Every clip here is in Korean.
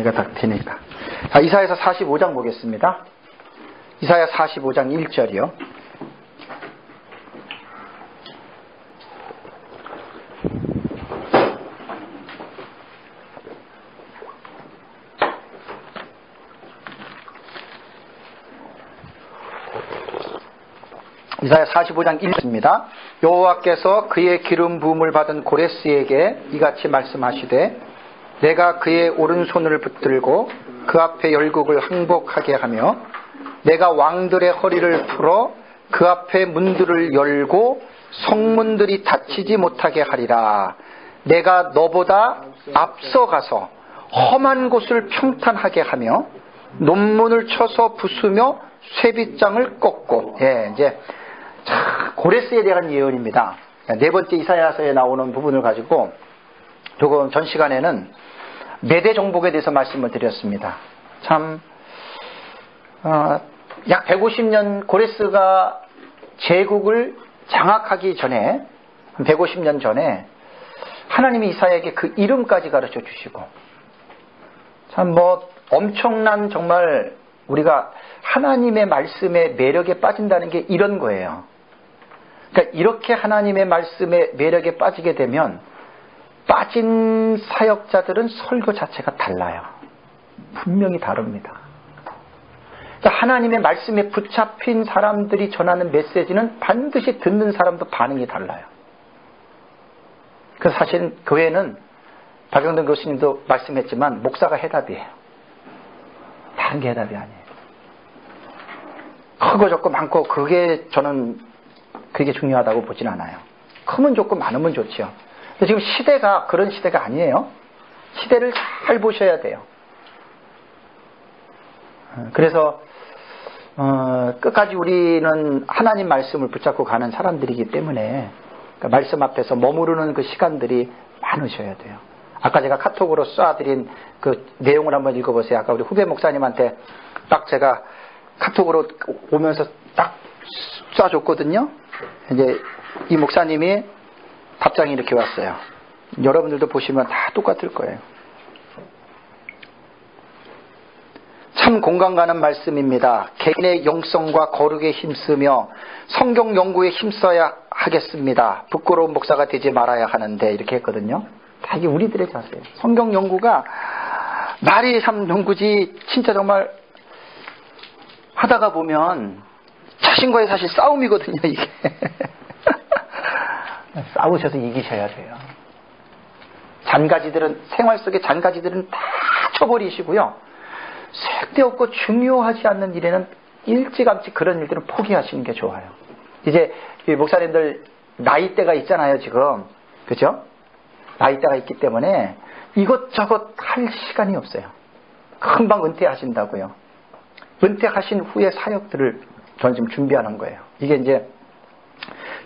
준비가 다 되니까. 자, 이사야서 45장 보겠습니다. 이사야 45장 1절이요. 이사야 45장 1절입니다. 여호와께서 그의 기름 부음을 받은 고레스에게 이같이 말씀하시되 내가 그의 오른손을 붙들고 그 앞에 열국을 항복하게 하며 내가 왕들의 허리를 풀어 그 앞에 문들을 열고 성문들이 닫히지 못하게 하리라. 내가 너보다 앞서가서 험한 곳을 평탄하게 하며 논문을 쳐서 부수며 쇠빗장을 꺾고. 이제 고레스에 대한 예언입니다. 네 번째 이사야서에 나오는 부분을 가지고 조금 전 시간에는 메대 정복에 대해서 말씀을 드렸습니다. 참 약 150년 고레스가 제국을 장악하기 전에 150년 전에 하나님이 이사야에게 그 이름까지 가르쳐 주시고 참 엄청난 정말 우리가 하나님의 말씀의 매력에 빠진다는 게 이런 거예요. 그러니까 이렇게 하나님의 말씀의 매력에 빠지게 되면 빠진 사역자들은 설교 자체가 달라요. 분명히 다릅니다. 그러니까 하나님의 말씀에 붙잡힌 사람들이 전하는 메시지는 반드시 듣는 사람도 반응이 달라요. 그래서 사실 교회는 박영돈 교수님도 말씀했지만 목사가 해답이에요. 다른 게 해답이 아니에요. 크고 적고 많고 저는 그게 중요하다고 보진 않아요. 크면 좋고 많으면 좋죠. 근데 지금 시대가 그런 시대가 아니에요. 시대를 잘 보셔야 돼요. 그래서 끝까지 우리는 하나님 말씀을 붙잡고 가는 사람들이기 때문에 그러니까 말씀 앞에서 머무르는 그 시간들이 많으셔야 돼요. 아까 제가 카톡으로 쏴드린 그 내용을 한번 읽어보세요. 아까 우리 후배 목사님한테 딱 제가 카톡으로 오면서 딱 쏴줬거든요. 이제 이 목사님이 답장이 이렇게 왔어요. 여러분들도 보시면 다 똑같을 거예요. 참 공감 가는 말씀입니다. 개인의 영성과 거룩에 힘쓰며 성경 연구에 힘써야 하겠습니다. 부끄러운 목사가 되지 말아야 하는데 이렇게 했거든요. 다 이게 우리들의 자세예요. 성경 연구가 말이 참 연구지 진짜 정말 하다가 보면 자신과의 사실 싸움이거든요. 이게 싸우셔서 이기셔야 돼요. 잔가지들은 생활 속의 잔가지들은 다 쳐버리시고요. 쓸데없고 중요하지 않는 일에는 일찌감치 그런 일들은 포기하시는 게 좋아요. 이제 목사님들 나이대가 있잖아요. 지금 그죠? 나이대가 있기 때문에 이것저것 할 시간이 없어요. 금방 은퇴하신다고요. 은퇴하신 후에 사역들을 저는 지금 준비하는 거예요. 이게 이제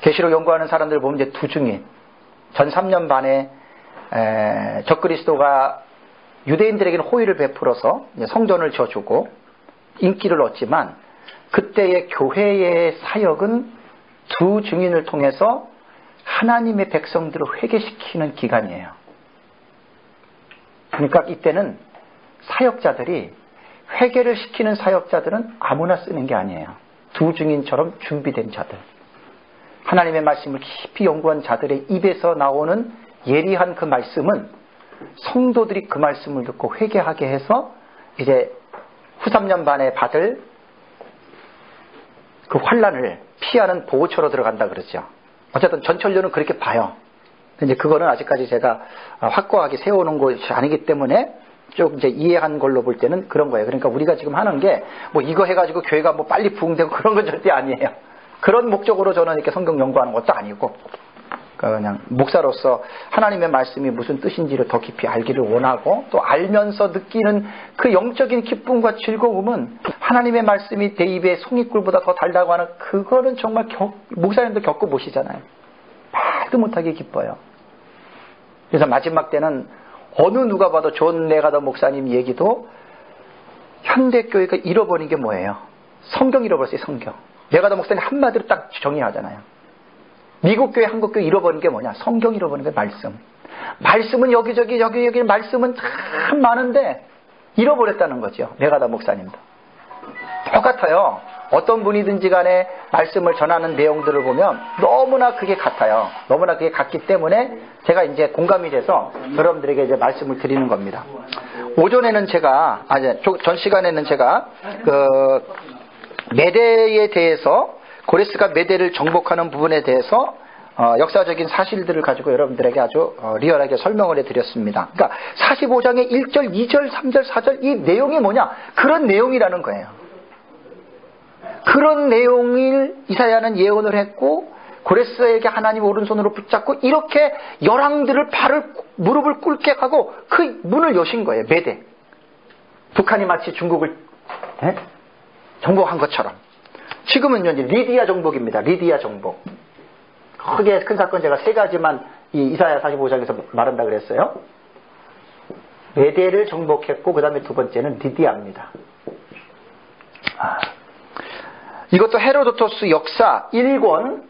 계시록 연구하는 사람들 보면 이제 두중인 전 3년 반에 적그리스도가 유대인들에게는 호의를 베풀어서 성전을 져주고 인기를 얻지만 그때의 교회의 사역은 두 증인을 통해서 하나님의 백성들을 회개시키는 기간이에요. 그러니까 이때는 사역자들이 회개를 시키는 사역자들은 아무나 쓰는 게 아니에요. 두 증인처럼 준비된 자들, 하나님의 말씀을 깊이 연구한 자들의 입에서 나오는 예리한 그 말씀은 성도들이 그 말씀을 듣고 회개하게 해서 이제 후 3년 반에 받을 그 환란을 피하는 보호처로 들어간다 그러죠. 어쨌든 전철료는 그렇게 봐요. 근데 그거는 아직까지 제가 확고하게 세우는 것이 아니기 때문에 좀 이제 이해한 걸로 볼 때는 그런 거예요. 그러니까 우리가 지금 하는 게 뭐 이거 해가지고 교회가 뭐 빨리 부흥되고 그런 건 절대 아니에요. 그런 목적으로 저는 이렇게 성경 연구하는 것도 아니고 그냥 목사로서 하나님의 말씀이 무슨 뜻인지를 더 깊이 알기를 원하고 또 알면서 느끼는 그 영적인 기쁨과 즐거움은 하나님의 말씀이 내 입에 송이꿀보다 더 달다고 하는 그거는 정말 목사님도 겪어보시잖아요. 말도 못하게 기뻐요. 그래서 마지막 때는 어느 누가 봐도 존 레가더 목사님 얘기도 현대교회가 잃어버린 게 뭐예요? 성경 잃어버렸어요. 성경. 레가더 목사님 한마디로 딱 정의하잖아요. 미국 교회, 한국 교회 잃어버린 게 뭐냐? 성경 잃어버린 게 말씀. 말씀은 여기저기 말씀은 참 많은데 잃어버렸다는 거죠. 메가다 목사님도. 똑같아요. 어떤 분이든지 간에 말씀을 전하는 내용들을 보면 너무나 그게 같아요. 너무나 그게 같기 때문에 제가 이제 공감이 돼서 여러분들에게 이제 말씀을 드리는 겁니다. 오전에는 제가, 전 시간에는 제가 메대에 대해서, 고레스가 메대를 정복하는 부분에 대해서 역사적인 사실들을 가지고 여러분들에게 아주 리얼하게 설명을 해드렸습니다. 그러니까 45장의 1절, 2절, 3절, 4절 이 내용이 뭐냐? 그런 내용이라는 거예요. 그런 내용을 이사야는 예언을 했고 고레스에게 하나님 오른손으로 붙잡고 이렇게 열왕들을 무릎을 꿇게 하고 그 문을 여신 거예요. 메대. 북한이 마치 중국을 정복한 것처럼. 지금은요 이제 리디아 정복입니다. 리디아 정복. 크게 큰 사건 제가 세 가지만 이 이사야 45장에서 말한다 그랬어요. 메대를 정복했고 그 다음에 두 번째는 리디아입니다. 이것도 헤로도토스 역사 1권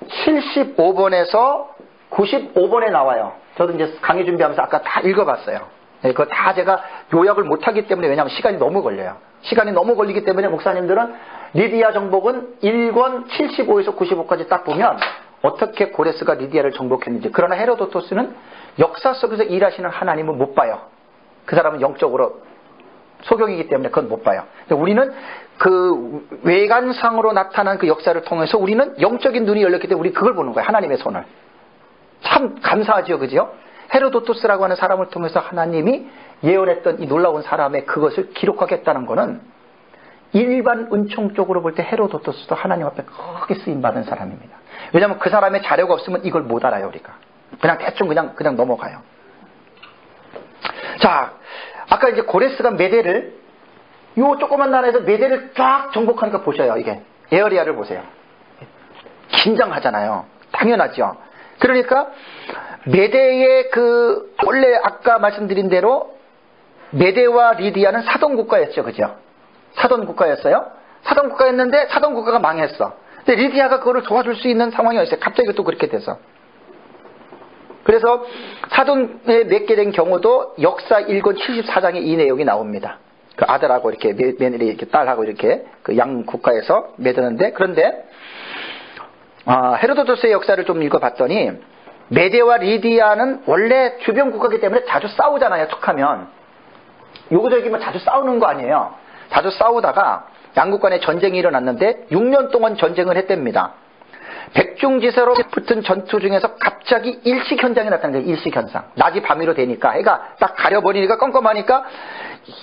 75번에서 95번에 나와요. 저도 이제 강의 준비하면서 아까 다 읽어봤어요. 그거 다 제가 요약을 못하기 때문에, 왜냐하면 시간이 너무 걸려요. 시간이 너무 걸리기 때문에 목사님들은 리디아 정복은 1권 75에서 95까지 딱 보면 어떻게 고레스가 리디아를 정복했는지. 그러나 헤로도토스는 역사 속에서 일하시는 하나님은 못 봐요. 그 사람은 영적으로 소경이기 때문에 그건 못 봐요. 우리는 그 외관상으로 나타난 그 역사를 통해서 우리는 영적인 눈이 열렸기 때문에 우리 그걸 보는 거예요. 하나님의 손을. 참 감사하죠. 그죠? 헤로도토스라고 하는 사람을 통해서 하나님이 예언했던 이 놀라운 사람의 그것을 기록하겠다는 것은 일반 은총적으로 볼 때 헤로도토스도 하나님 앞에 크게 쓰임받은 사람입니다. 왜냐하면 그 사람의 자료가 없으면 이걸 못 알아요. 우리가. 그냥 대충 그냥 넘어가요. 자, 아까 이제 고레스가 메대를, 요 조그만 나라에서 메대를 쫙 정복하니까 보셔요. 이게 에어리아를 보세요. 긴장하잖아요. 당연하죠. 그러니까 메대의 원래 아까 말씀드린 대로 메대와 리디아는 사돈국가였죠. 그죠? 사돈국가였어요. 사돈국가였는데 사돈국가가 망했어. 근데 리디아가 그거를 도와줄 수 있는 상황이었어요. 갑자기 또 그렇게 돼서. 그래서 사돈에 맺게 된 경우도 역사 1권 74장에 이 내용이 나옵니다. 그 아들하고 이렇게 며느리 이렇게 딸하고 이렇게 그 양 국가에서 맺었는데, 그런데 헤로도토스의 역사를 좀 읽어봤더니 메대와 리디아는 원래 주변 국가이기 때문에 자주 싸우잖아요. 툭하면 요거저기면 자주 싸우는 거 아니에요. 자주 싸우다가 양국 간에 전쟁이 일어났는데 6년 동안 전쟁을 했답니다. 백중지세로 붙은 전투 중에서 갑자기 일식 현상이 나타난 거예요. 일식 현상. 낮이 밤이로 되니까 해가 딱 가려버리니까 껌껌하니까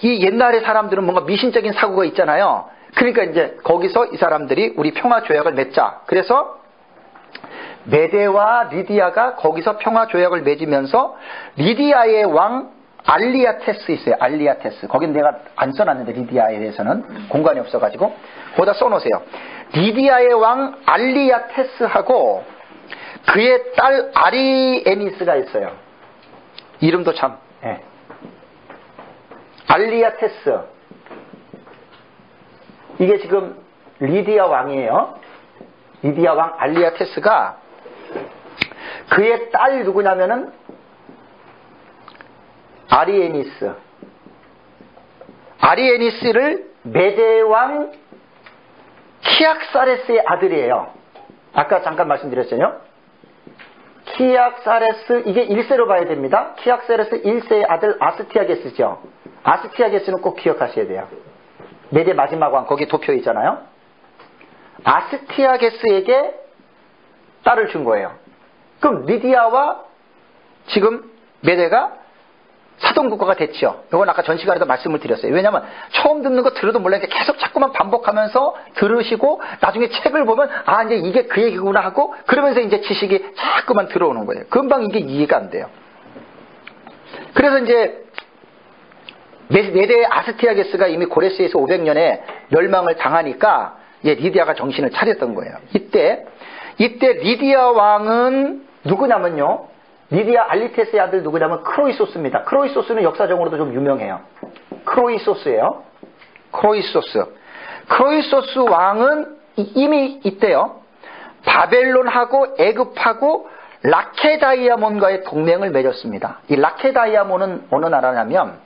이 옛날의 사람들은 뭔가 미신적인 사고가 있잖아요. 그러니까 이제 거기서 이 사람들이 우리 평화 조약을 맺자. 그래서 메대와 리디아가 거기서 평화 조약을 맺으면서 리디아의 왕 알리아테스 있어요. 알리아테스. 거긴 내가 안 써놨는데 리디아에 대해서는 공간이 없어가지고 거기다 써놓으세요. 리디아의 왕 알리아테스하고 그의 딸 아리에니스가 있어요. 이름도 참. 네. 알리아테스. 이게 지금 리디아 왕이에요. 리디아 왕 알리아테스가 그의 딸 누구냐면은 아리에니스. 아리에니스를 메대왕 키악사레스의 아들이에요. 아까 잠깐 말씀드렸잖아요. 키악사레스, 이게 1세로 봐야 됩니다. 키악사레스 1세의 아들 아스티아게스죠. 아스티아게스는 꼭 기억하셔야 돼요. 메대 마지막 왕, 거기 도표 있잖아요. 아스티아게스에게 딸을 준 거예요. 그럼 리디아와 지금 메대가 사돈국가가 됐죠. 이건 아까 전 시간에도 말씀을 드렸어요. 왜냐하면 처음 듣는 거 들어도 몰랐는데 계속 자꾸만 반복하면서 들으시고 나중에 책을 보면 이제 이게 그 얘기구나 하고 그러면서 이제 지식이 자꾸만 들어오는 거예요. 금방 이게 이해가 안 돼요. 그래서 이제 메대의 아스티아게스가 이미 고레스에서 500년에 멸망을 당하니까 리디아가 정신을 차렸던 거예요. 이때 리디아 왕은 누구냐면요. 리디아 알리테스의 아들 누구냐면 크로이소스입니다. 크로이소스는 역사적으로도 좀 유명해요. 크로이소스예요. 크로이소스 왕은 이미 있대요. 바벨론하고 애굽하고 라케다이아몬과의 동맹을 맺었습니다. 이 라케다이아몬은 어느 나라냐면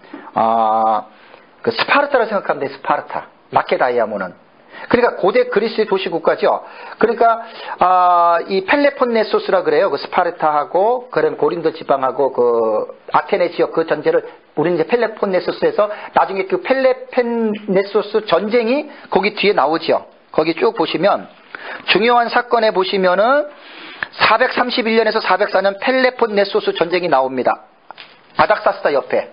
그 스파르타를 생각하면 돼. 스파르타. 라케다이아몬은. 그러니까 고대 그리스의 도시국가죠. 그러니까 이 펠레폰네소스라 그래요. 그 스파르타하고 그런 고린도 지방하고 그 아테네 지역 그 전제를 우리는 이제 펠레폰네소스에서 나중에 그 펠레폰네소스 전쟁이 거기 뒤에 나오죠. 거기 쭉 보시면 중요한 사건에 보시면은 431년에서 404년 펠레폰네소스 전쟁이 나옵니다. 아닥사스다 옆에.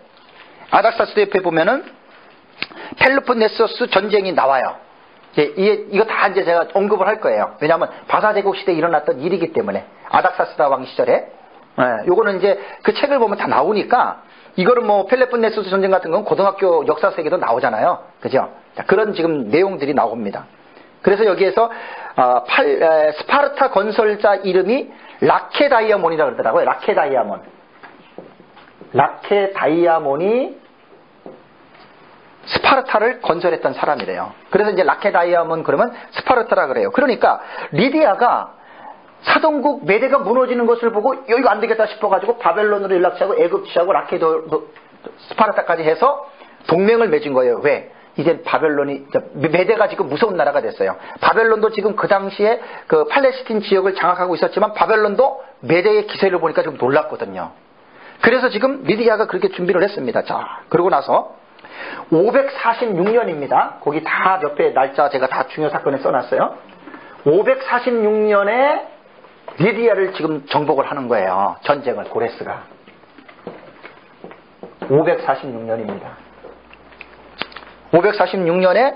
아닥사스다 옆에 보면은 펠레폰네소스 전쟁이 나와요. 이거 다 이제 제가 언급을 할 거예요. 왜냐하면 바사제국 시대에 일어났던 일이기 때문에. 아닥사스다 왕 시절에. 요거는 이제 그 책을 보면 다 나오니까 이거는 뭐 펠레폰네소스 전쟁 같은 건 고등학교 역사책에도 나오잖아요. 그죠? 자, 그런 지금 내용들이 나옵니다. 그래서 여기에서 스파르타 건설자 이름이 라케다이아몬이라고 그러더라고요. 라케다이아몬. 라케다이아몬이 스파르타를 건설했던 사람이래요. 그래서 이제 라케다이아몬 그러면 스파르타라 그래요. 그러니까 리디아가 사동국 메대가 무너지는 것을 보고 이거 안 되겠다 싶어가지고 바벨론으로 연락하고 애굽시하고 스파르타까지 해서 동맹을 맺은 거예요. 왜? 이제 바벨론이 메대가 지금 무서운 나라가 됐어요. 바벨론도 지금 그 당시에 그 팔레스틴 지역을 장악하고 있었지만 바벨론도 메대의 기세를 보니까 좀 놀랐거든요. 그래서 지금 리디아가 그렇게 준비를 했습니다. 자, 그러고 나서 546년입니다. 거기 다 옆에 날짜 제가 다 중요 사건에 써놨어요. 546년에 리디아를 지금 정복을 하는 거예요. 전쟁을 고레스가. 546년입니다. 546년에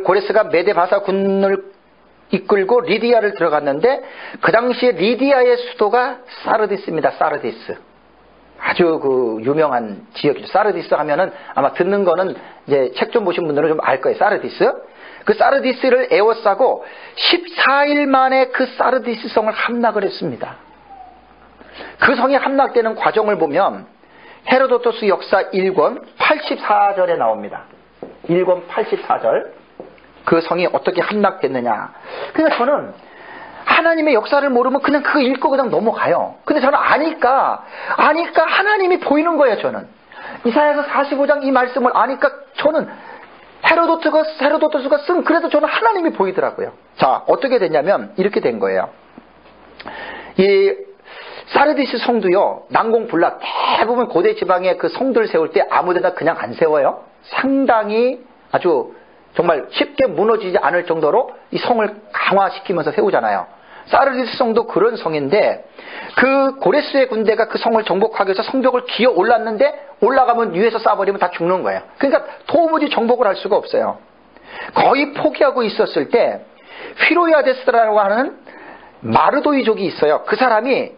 고레스가 메데바사 군을 이끌고 리디아를 들어갔는데 그 당시에 리디아의 수도가 사르디스입니다. 사르디스. 아주 그 유명한 지역이죠. 사르디스 하면은 아마 듣는 거는 이제 책 좀 보신 분들은 좀 알 거예요. 사르디스. 그 사르디스를 에워싸고 14일 만에 그 사르디스 성을 함락을 했습니다. 그 성이 함락되는 과정을 보면 헤로도토스 역사 1권 84절에 나옵니다. 1권 84절. 그 성이 어떻게 함락됐느냐. 그러니까 저는 하나님의 역사를 모르면 그냥 그거 읽고 그냥 넘어가요. 근데 저는 아니까 하나님이 보이는 거예요. 저는 이사야서 45장 이 말씀을 아니까 저는 헤로도토스가 쓴 그래도 저는 하나님이 보이더라고요. 자, 어떻게 됐냐면 이렇게 된 거예요. 이 사르디스 성도요, 난공불락. 대부분 고대 지방에 그 성들 세울 때 아무데나 그냥 안 세워요. 상당히 아주 정말 쉽게 무너지지 않을 정도로 이 성을 강화시키면서 세우잖아요. 사르디스 성도 그런 성인데 그 고레스의 군대가 그 성을 정복하기 위해서 성벽을 기어 올랐는데 올라가면 위에서 쏴버리면 다 죽는 거예요. 그러니까 도무지 정복을 할 수가 없어요. 거의 포기하고 있었을 때 휘로야데스라고 하는 마르도이족이 있어요. 그 사람이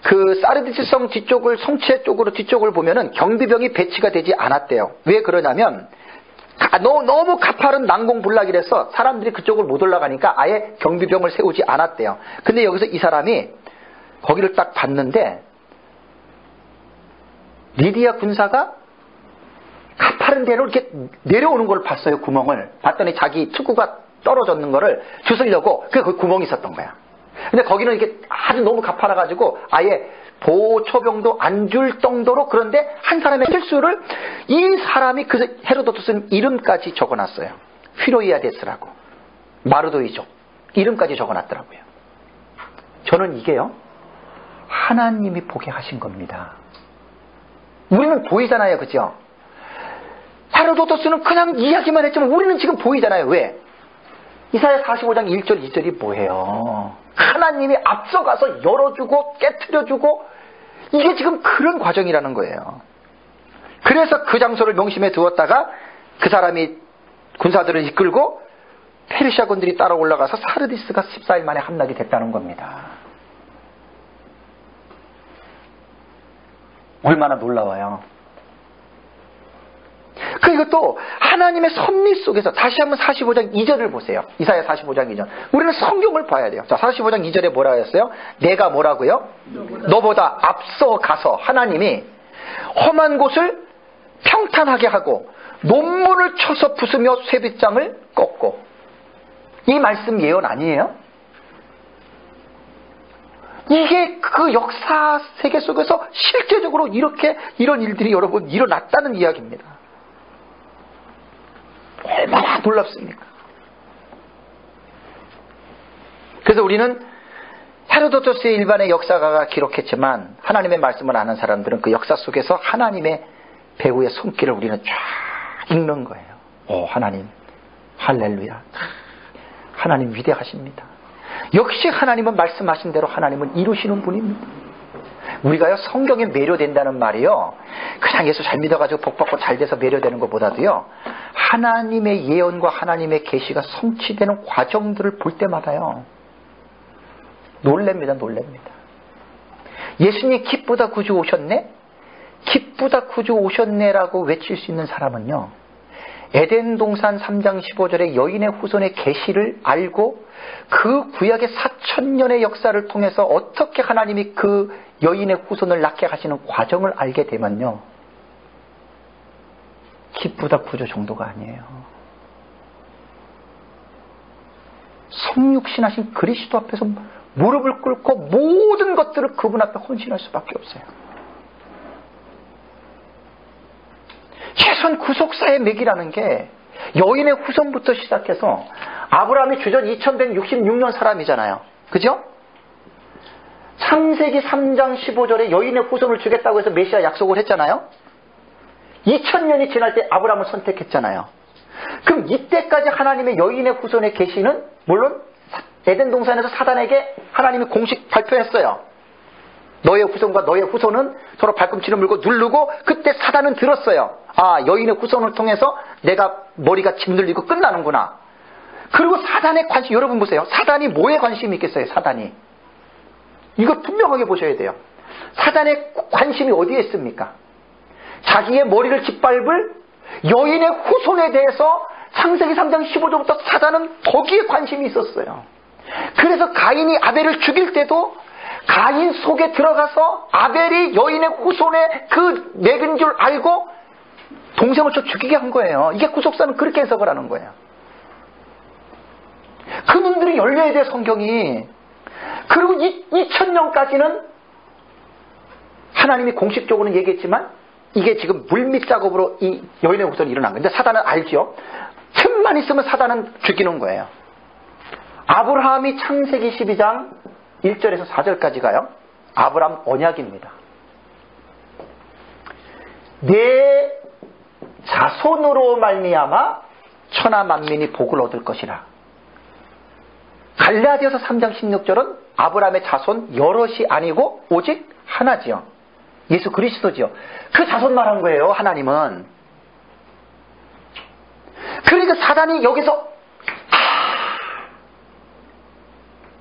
그 사르디스 성 뒤쪽을 성체 쪽으로 뒤쪽을 보면은 경비병이 배치가 되지 않았대요. 왜 그러냐면 너무 가파른 난공불락이라서 사람들이 그쪽을 못 올라가니까 아예 경비병을 세우지 않았대요. 근데 여기서 이 사람이 거기를 딱 봤는데 리디아 군사가 가파른 데로 이렇게 내려오는 걸 봤어요. 구멍을 봤더니 자기 투구가 떨어졌는 거를 주스려고 그 구멍이 있었던 거야. 근데 거기는 이게 아주 너무 가파라가지고 아예 보초병도 안 줄 정도로. 그런데 한 사람의 실수를 이 사람이 그 헤로도토스는 이름까지 적어놨어요. 휘로이아데스라고 마르도이족 이름까지 적어놨더라고요. 저는 이게요 하나님이 보게 하신 겁니다. 우리는 보이잖아요. 그죠? 헤로도토스는 그냥 이야기만 했지만 우리는 지금 보이잖아요. 왜? 이사야 45장 1절 2절이 뭐예요? 하나님이 앞서가서 열어주고 깨트려주고 이게 지금 그런 과정이라는 거예요. 그래서 그 장소를 명심해 두었다가 그 사람이 군사들을 이끌고 페르시아 군들이 따라 올라가서 사르디스가 14일 만에 함락이 됐다는 겁니다. 얼마나 놀라워요. 그리고 하나님의 섭리 속에서 다시 한번 45장 2절을 보세요. 이사야 45장 2절. 우리는 성경을 봐야 돼요. 자, 45장 2절에 뭐라 했어요? 내가 뭐라고요? 너보다 앞서 가서 하나님이 험한 곳을 평탄하게 하고 논문을 쳐서 부수며 쇠빗장을 꺾고. 이 말씀 예언 아니에요? 이게 그 역사 세계 속에서 실제적으로 이런 일들이 여러분 일어났다는 이야기입니다. 얼마나 놀랍습니까? 그래서 우리는 헤로도토스의 일반의 역사가가 기록했지만 하나님의 말씀을 아는 사람들은 그 역사 속에서 하나님의 배후의 손길을 우리는 쫙 읽는 거예요. 하나님, 할렐루야. 하나님 위대하십니다. 역시 하나님은 말씀하신 대로 하나님은 이루시는 분입니다. 우리가요, 성경에 매료된다는 말이요, 그냥 예수 잘 믿어가지고 복받고 잘 돼서 매료되는 것보다도요, 하나님의 예언과 하나님의 계시가 성취되는 과정들을 볼 때마다요, 놀랍니다. 예수님 기쁘다 구주 오셨네? 기쁘다 구주 오셨네라고 외칠 수 있는 사람은요, 에덴 동산 3장 15절의 여인의 후손의 계시를 알고 그 구약의 4,000년의 역사를 통해서 어떻게 하나님이 그 여인의 후손을 낳게 하시는 과정을 알게 되면요, 기쁘다 구주 정도가 아니에요. 성육신하신 그리스도 앞에서 무릎을 꿇고 모든 것들을 그분 앞에 헌신할 수밖에 없어요. 최소한 구속사의 맥이라는 게 여인의 후손부터 시작해서 아브라함이 주전 2166년 사람이잖아요. 그죠? 창세기 3장 15절에 여인의 후손을 주겠다고 해서 메시아 약속을 했잖아요. 2000년이 지날 때 아브라함을 선택했잖아요. 그럼 이때까지 하나님의 여인의 후손의 계시는 물론 에덴 동산에서 사단에게 하나님이 공식 발표했어요. 너의 후손과 너의 후손은 서로 발꿈치를 물고 누르고, 그때 사단은 들었어요. 여인의 후손을 통해서 내가 머리가 짓눌리고 끝나는구나. 그리고 사단의 관심, 여러분 보세요. 사단이 뭐에 관심이 있겠어요? 사단이. 이거 분명하게 보셔야 돼요. 사단의 관심이 어디에 있습니까? 자기의 머리를 짓밟을 여인의 후손에 대해서 창세기 3장 15절부터 사단은 거기에 관심이 있었어요. 그래서 가인이 아벨을 죽일 때도 가인 속에 들어가서 아벨이 여인의 후손의 그 맥인 줄 알고 동생을 쳐 죽이게 한 거예요. 이게 구속사는 그렇게 해석을 하는 거예요. 그 눈들이 열려야 돼, 성경이. 그리고 2000년까지는 하나님이 공식적으로는 얘기했지만 이게 지금 물밑 작업으로 이 여인의 후손이 일어난 거예요. 근데 사단은 알죠. 틈만 있으면 사단은 죽이는 거예요. 아브라함이 창세기 12장 1절에서 4절까지 가요. 아브라함 언약입니다. 내 자손으로 말미암아 천하 만민이 복을 얻을 것이라. 갈라디아서 3장 16절은 아브라함의 자손 여럿이 아니고 오직 하나지요. 예수 그리스도지요. 그 자손 말한 거예요, 하나님은. 그러니까 사단이 여기서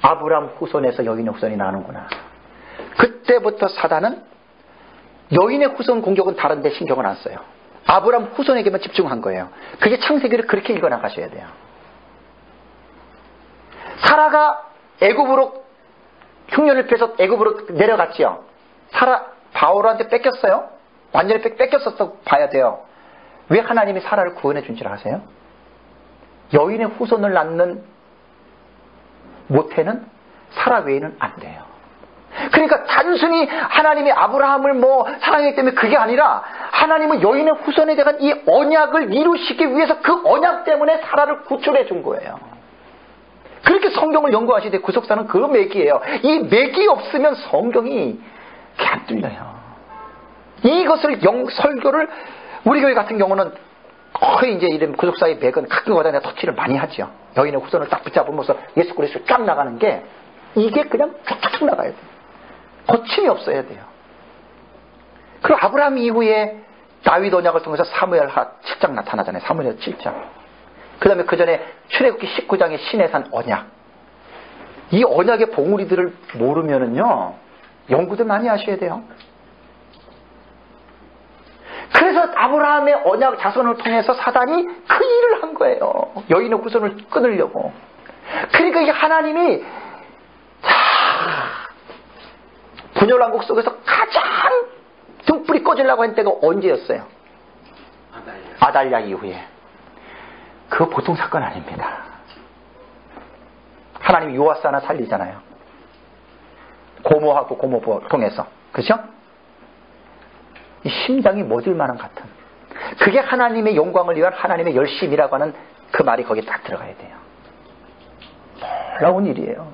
아브라함 후손에서 여인의 후손이 나는구나. 그때부터 사단은 여인의 후손 공격은 다른데 신경을 안 써요. 아브라함 후손에게만 집중한 거예요. 그게 창세기를 그렇게 읽어나가셔야 돼요. 사라가 애굽으로 흉년을 피해서 애굽으로 내려갔지요. 사라 바오로한테 뺏겼어요. 완전히 뺏겼었어 봐야 돼요. 왜 하나님이 사라를 구원해 준 줄 아세요? 여인의 후손을 낳는 모태는 사라 외에는 안 돼요. 그러니까 단순히 하나님이 아브라함을 사랑했기 때문에 그게 아니라 하나님은 여인의 후손에 대한 이 언약을 이루시기 위해서 그 언약 때문에 사라를 구출해 준 거예요. 그렇게 성경을 연구하시되 구속사는 그 맥이에요. 이 맥이 없으면 성경이 안 뚫려요. 이것을 설교를 우리 교회 같은 경우는 거의 이제 이런 구속사의 맥은 가끔가다 내가 터치를 많이 하죠. 여인의 후손을 딱 붙잡으면서 예수 그리스도 쫙 나가는 게 이게 그냥 쫙쫙 나가야 돼요. 거침이 없어야 돼요. 그리고 아브라함 이후에 다윗 언약을 통해서 사무엘하 7장 나타나잖아요. 사무엘 7장. 그 다음에 그 전에 출애굽기 19장의 시내산 언약. 이 언약의 봉우리들을 모르면은요, 연구도 많이 하셔야 돼요. 그래서 아브라함의 언약 자손을 통해서 사단이 그 일을 한 거예요. 여인의 후손을 끊으려고. 그러니까 이게 하나님이 분열왕국 속에서 가장 등불이 꺼지려고 한 때가 언제였어요? 아달랴 이후에. 그거 보통 사건 아닙니다. 하나님이 요아스 하나 살리잖아요. 고모하고 고모 통해서. 그죠? 이 심장이 멎을 만한 같은. 그게 하나님의 영광을 위한 하나님의 열심이라고 하는 그 말이 거기에 딱 들어가야 돼요. 놀라운 일이에요.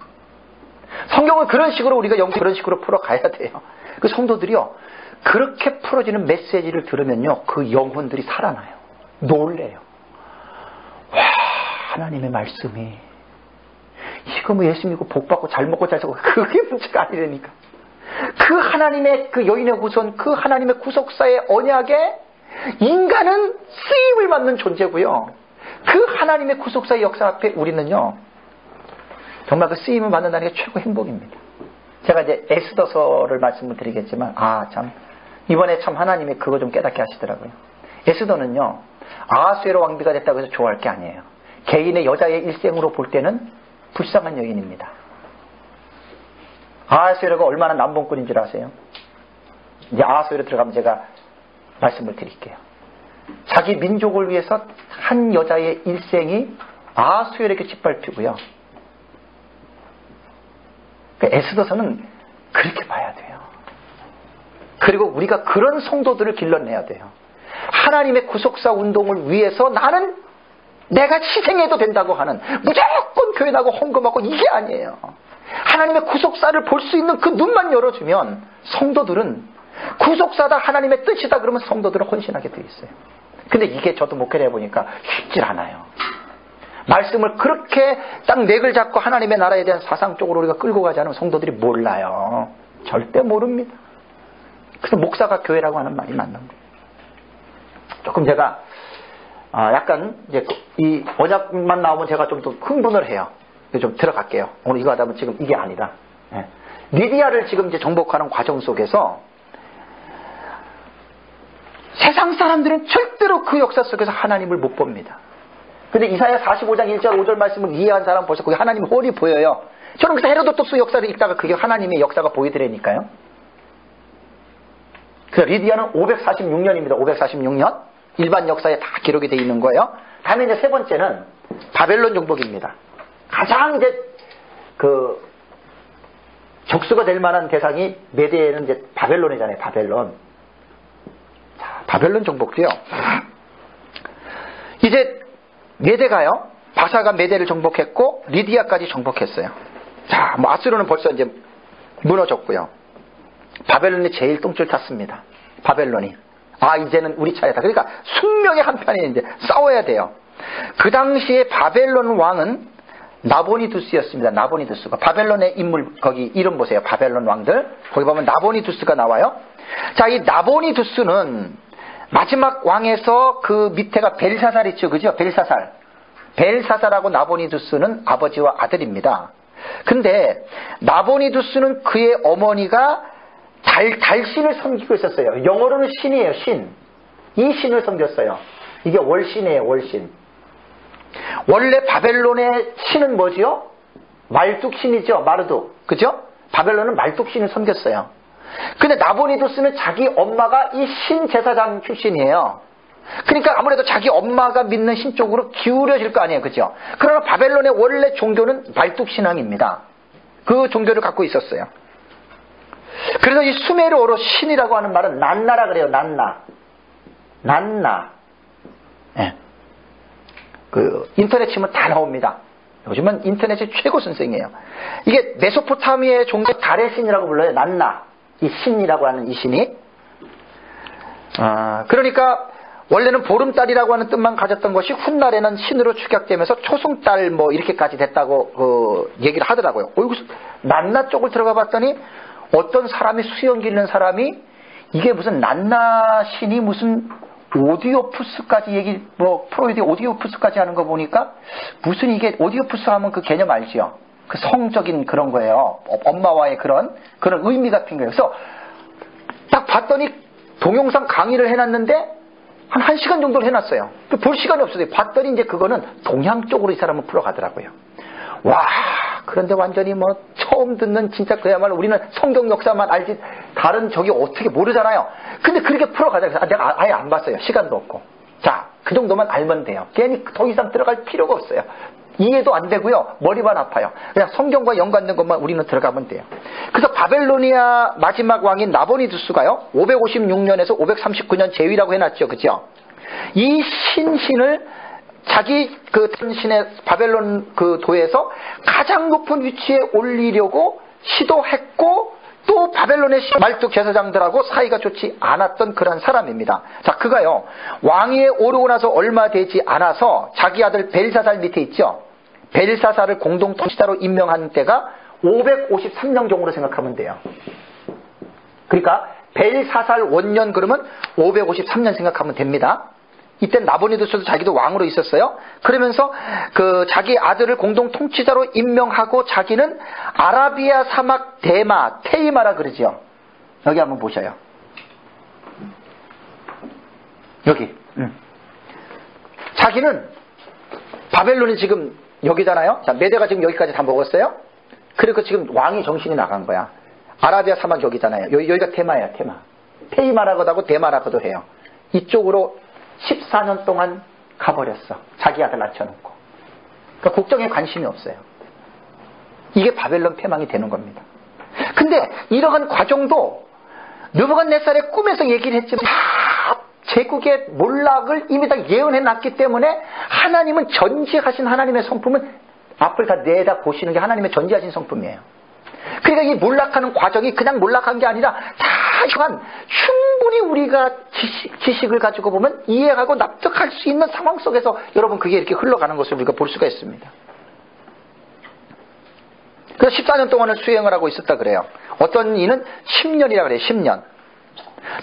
성경을 그런 식으로 우리가 그런 식으로 풀어가야 돼요. 그 성도들이요, 그렇게 풀어지는 메시지를 들으면요, 그 영혼들이 살아나요. 놀래요. 와, 하나님의 말씀이 이거 뭐 예수 믿고 복 받고 잘 먹고 잘 살고 그게 문제가 아니라니까. 그 하나님의 그 여인의 후손, 그 하나님의 구속사의 언약에 인간은 쓰임을 받는 존재고요, 그 하나님의 구속사의 역사 앞에 우리는요 정말 그 쓰임을 받는다는 게 최고 행복입니다. 제가 이제 에스더서를 말씀을 드리겠지만, 참 이번에 참 하나님이 그거 좀 깨닫게 하시더라고요. 에스더는요 아하수에로 왕비가 됐다고 해서 좋아할 게 아니에요. 개인의 여자의 일생으로 볼 때는 불쌍한 여인입니다. 아하수에로가 얼마나 남봉꾼인 줄 아세요? 이제 아하수에로 들어가면 제가 말씀을 드릴게요. 자기 민족을 위해서 한 여자의 일생이 아하수에로에게 짓밟히고요. 에스더서는 그렇게 봐야 돼요. 그리고 우리가 그런 성도들을 길러내야 돼요. 하나님의 구속사 운동을 위해서 나는 내가 희생해도 된다고 하는, 무조건 교회 나고 헌금하고 이게 아니에요. 하나님의 구속사를 볼 수 있는 그 눈만 열어주면 성도들은 구속사다, 하나님의 뜻이다 그러면 성도들은 헌신하게 돼 있어요. 근데 이게 저도 목회를 해보니까 쉽질 않아요. 말씀을 그렇게 딱 맥을 잡고 하나님의 나라에 대한 사상 쪽으로 우리가 끌고 가지 않으면 성도들이 몰라요. 절대 모릅니다. 그래서 목사가 교회라고 하는 말이 맞는 거예요. 조금 제가 약간 이제 이 언약만 나오면 제가 좀 더 흥분을 해요. 좀 들어갈게요. 오늘 이거 하다 보면 지금 이게 아니라, 리디아를 지금 이제 정복하는 과정 속에서 세상 사람들은 절대로 그 역사 속에서 하나님을 못 봅니다. 근데 이사야 45장 1절 5절 말씀을 이해한 사람 벌써 거기 하나님의 홀이 보여요. 저는 그래서 헤로도토스 역사를 읽다가 그게 하나님의 역사가 보이더라니까요. 그래서 리디아는 546년입니다. 546년. 일반 역사에 다 기록이 되어 있는 거예요. 다음에 이제 세 번째는 바벨론 정복입니다. 가장 이제 그 적수가 될 만한 대상이 메대에는 이제 바벨론이잖아요. 바벨론. 자, 바벨론 정복도요. 이제 메대가요, 바사가 메대를 정복했고 리디아까지 정복했어요. 자, 뭐 아수르는 벌써 이제 무너졌고요. 바벨론이 제일 똥줄 탔습니다. 바벨론이. 이제는 우리 차례다. 그러니까 숙명의 한편에 이제 싸워야 돼요. 그 당시에 바벨론 왕은 나보니두스였습니다. 나보니두스가 바벨론의 인물, 거기 이름 보세요. 바벨론 왕들 거기 보면 나보니두스가 나와요. 자, 이 나보니두스는 마지막 왕에서 그 밑에가 벨사살 있죠, 그죠? 벨사살하고 나보니두스는 아버지와 아들입니다. 근데 나보니두스는 그의 어머니가 달신을 섬기고 있었어요. 영어로는 신이에요, 신. 이 신을 섬겼어요. 이게 월신이에요, 월신. 원래 바벨론의 신은 뭐지요? 말뚝신이죠, 마르둑. 그죠? 바벨론은 말뚝신을 섬겼어요. 근데 나보니두스는 자기 엄마가 이 신 제사장 출신이에요. 그러니까 아무래도 자기 엄마가 믿는 신 쪽으로 기울여질 거 아니에요, 그죠? 그러나 바벨론의 원래 종교는 말뚝신앙입니다. 그 종교를 갖고 있었어요. 그래서 이 수메르어로 신이라고 하는 말은 난나라 그래요. 난나. 예. 그 인터넷 치면 다 나옵니다. 요즘은 인터넷이 최고 선생이에요. 이게 메소포타미아의 종교 달의 신이라고 불러요. 난나. 이 신이라고 하는 이 신이. 그러니까 원래는 보름달이라고 하는 뜻만 가졌던 것이 훗날에는 신으로 축약되면서 초승달 뭐 이렇게까지 됐다고 얘기를 하더라고요. 난나 쪽을 들어가 봤더니 어떤 사람이 수염 기르는 사람이 이게 무슨 난나 신이 무슨 오디오푸스까지 프로이드 오디오푸스까지 하는 거 보니까 무슨 이게 오디오푸스 하면 그 개념 알지요? 그 성적인 그런 거예요. 엄마와의 그런 의미 같은 거예요. 그래서 딱 봤더니 동영상 강의를 해놨는데 한 1시간 정도를 해놨어요. 볼 시간이 없어요. 봤더니 이제 그거는 동양 쪽으로 이 사람은 풀어가더라고요. 와, 그런데 완전히 뭐 처음 듣는 진짜 그야말로 우리는 성경 역사만 알지 다른 저기 어떻게 모르잖아요. 근데 그렇게 풀어가자. 그래서 내가 아예 안 봤어요. 시간도 없고. 자, 그 정도만 알면 돼요. 괜히 더 이상 들어갈 필요가 없어요. 이해도 안 되고요. 머리만 아파요. 그냥 성경과 연관된 것만 우리는 들어가면 돼요. 그래서 바벨로니아 마지막 왕인 나보니두스가요. 556년에서 539년 제위라고 해놨죠. 그죠? 이 신을 자기 그 신의 바벨론 그 도에서 가장 높은 위치에 올리려고 시도했고 또 바벨론의 말뚝 제사장들하고 사이가 좋지 않았던 그런 사람입니다. 자, 그가요 왕위에 오르고 나서 얼마 되지 않아서 자기 아들 벨사살 밑에 있죠. 벨사살을 공동 통치자로 임명한 때가 553년경으로 생각하면 돼요. 그러니까 벨사살 원년 그러면 553년 생각하면 됩니다. 이때 나보니두스도 자기도 왕으로 있었어요. 그러면서 그 자기 아들을 공동 통치자로 임명하고 자기는 아라비아 사막 대마 테이마라 그러죠. 여기 한번 보셔요. 여기. 자기는 바벨론이 지금 여기잖아요. 자, 메대가 지금 여기까지 다 먹었어요. 그리고 지금 왕이 정신이 나간 거야. 아라비아 사막 여기잖아요. 여기가 테마예요. 테마. 테이마라고도 하고 데마라고도 해요. 이쪽으로 14년 동안 가버렸어. 자기 아들 낳혀놓고. 그러니까 국정에 관심이 없어요. 이게 바벨론 패망이 되는 겁니다. 근데 이러한 과정도 느부갓네살의 꿈에서 얘기를 했지만 다 제국의 몰락을 이미 다 예언해 놨기 때문에 하나님은 전지하신 하나님의 성품은 앞을 다 내다 보시는 게 하나님의 전지하신 성품이에요. 그러니까 이 몰락하는 과정이 그냥 몰락한 게 아니라 다양한 충분히 우리가 지식을 가지고 보면 이해하고 납득할 수 있는 상황 속에서 여러분 그게 이렇게 흘러가는 것을 우리가 볼 수가 있습니다. 그래서 14년 동안을 수행을 하고 있었다 그래요. 어떤 이는 10년이라 그래요. 10년.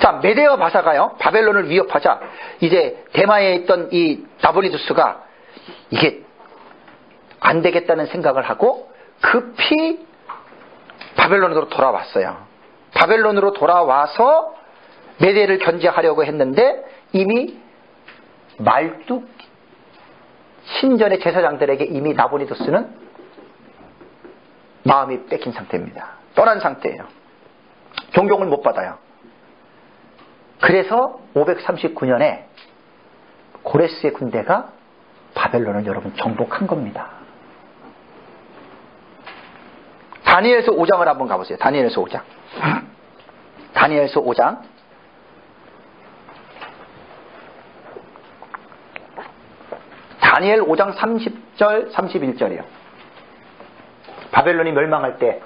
자, 메데와 바사가요 바벨론을 위협하자 이제 대마에 있던 이 나보니두스가 이게 안 되겠다는 생각을 하고 급히 바벨론으로 돌아왔어요. 바벨론으로 돌아와서 메대를 견제하려고 했는데 이미 말뚝 신전의 제사장들에게 이미 나보니두스는 마음이 뺏긴 상태입니다. 떠난 상태예요. 존경을 못 받아요. 그래서 539년에 고레스의 군대가 바벨론을 여러분 정복한 겁니다. 다니엘서 5장을 한번 가보세요. 다니엘서 5장. 다니엘서 5장. 다니엘 5장 30절, 31절이요. 바벨론이 멸망할 때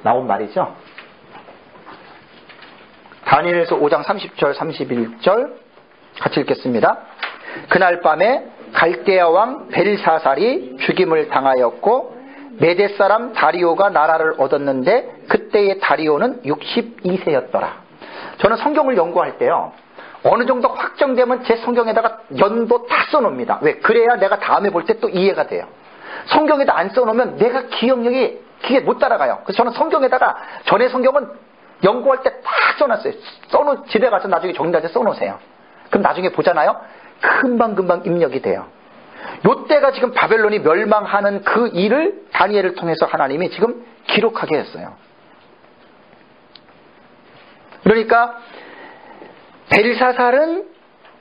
나온 말이죠. 다니엘서 5장 30절, 31절 같이 읽겠습니다. 그날 밤에 갈대아 왕 벨사살이 죽임을 당하였고 메대 사람 다리오가 나라를 얻었는데 그때의 다리오는 62세였더라. 저는 성경을 연구할 때요. 어느 정도 확정되면 제 성경에다가 연도 다 써놓습니다. 왜? 그래야 내가 다음에 볼 때 또 이해가 돼요. 성경에다 안 써놓으면 내가 기억력이 기계 못 따라가요. 그래서 저는 성경에다가 전에 성경은 연구할 때 다 써놨어요. 집에 가서 나중에 정리할 때 써놓으세요. 그럼 나중에 보잖아요. 금방금방 입력이 돼요. 요때가 지금 바벨론이 멸망하는 그 일을 다니엘을 통해서 하나님이 지금 기록하게 했어요. 그러니까 벨사살은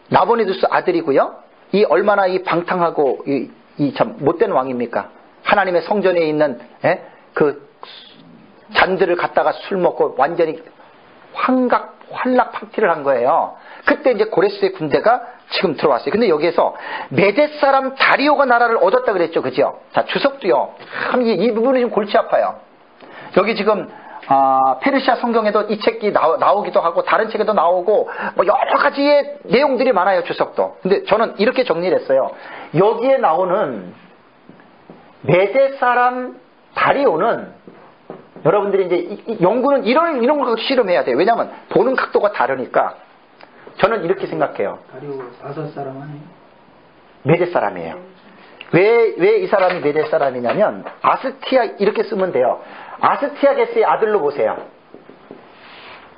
나보니두스 아들이고요. 이 얼마나 이 방탕하고 이 참 못된 왕입니까? 하나님의 성전에 있는 그 잔들을 갖다가 술 먹고 완전히 환락 파티를 한 거예요. 그때 이제 고레스의 군대가 지금 들어왔어요. 근데 여기에서 메대 사람 다리오가 나라를 얻었다 그랬죠. 그죠? 자, 주석도요. 참 이 부분이 좀 골치 아파요. 여기 지금 페르시아 성경에도 이 책이 나오기도 하고 다른 책에도 나오고 뭐 여러 가지의 내용들이 많아요. 주석도. 근데 저는 이렇게 정리를 했어요. 여기에 나오는 메대 사람 다리오는 여러분들이 이제 연구는 이런 걸 실험해야 돼요. 왜냐하면 보는 각도가 다르니까. 저는 이렇게 생각해요. 다리오 다섯 사람 아니에요? 메대 사람이에요. 왜 이 사람이 메대 사람이냐면 아스티아 이렇게 쓰면 돼요. 아스티아게스의 아들로 보세요.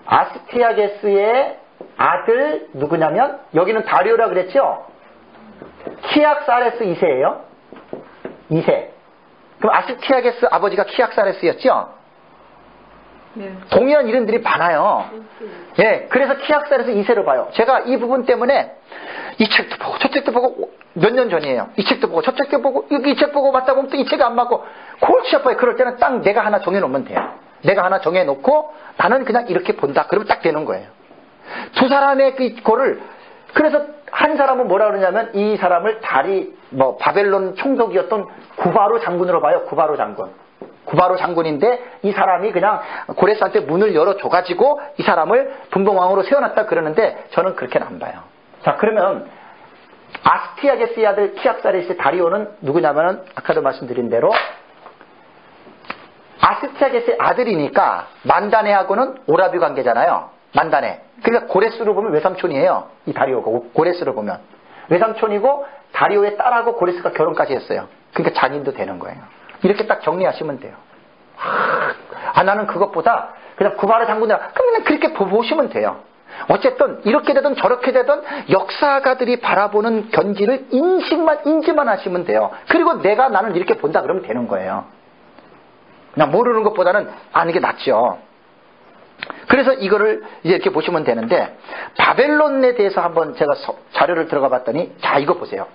아스티아게스의 아들 누구냐면 여기는 다리오라 그랬죠? 키악사레스 2세예요. 2세. 그럼 아스티아게스 아버지가 키악사레스였죠? 네. 동일한 이름들이 많아요. 예, 그래서 키약살에서 이세로 봐요. 제가 이 부분 때문에 이 책도 보고 저 책도 보고 몇 년 전이에요. 이 책도 보고 저 책도 보고 이 책 보고 맞다 보면 또 이 책이 안 맞고 골치 아파요. 그럴 때는 딱 내가 하나 정해놓으면 돼요. 내가 하나 정해놓고 나는 그냥 이렇게 본다. 그러면 딱 되는 거예요. 두 사람의 그거를 그래서 한 사람은 뭐라 그러냐면 이 사람을 바벨론 총독이었던 구바로 장군으로 봐요. 구바로 장군. 구바로 장군인데 이 사람이 그냥 고레스한테 문을 열어줘가지고 이 사람을 분봉왕으로 세워놨다 그러는데 저는 그렇게는 안 봐요. 자, 그러면 아스티아게스의 아들 키약사레스의 다리오는 누구냐면은 아까도 말씀드린 대로 아스티아게스의 아들이니까 만다네하고는 오라비 관계잖아요. 만다네. 그러니까 고레스로 보면 외삼촌이에요. 이 다리오가 고레스로 보면 외삼촌이고 다리오의 딸하고 고레스가 결혼까지 했어요. 그러니까 잔인도 되는 거예요. 이렇게 딱 정리하시면 돼요. 나는 그것보다 그냥 구바르 장군이라 그냥 그렇게 보시면 돼요. 어쨌든 이렇게 되든 저렇게 되든 역사가들이 바라보는 견지를 인지만 하시면 돼요. 그리고 나는 이렇게 본다 그러면 되는 거예요. 그냥 모르는 것보다는 아는 게 낫죠. 그래서 이거를 이제 이렇게 보시면 되는데 바벨론에 대해서 한번 제가 자료를 들어가 봤더니 자, 이거 보세요.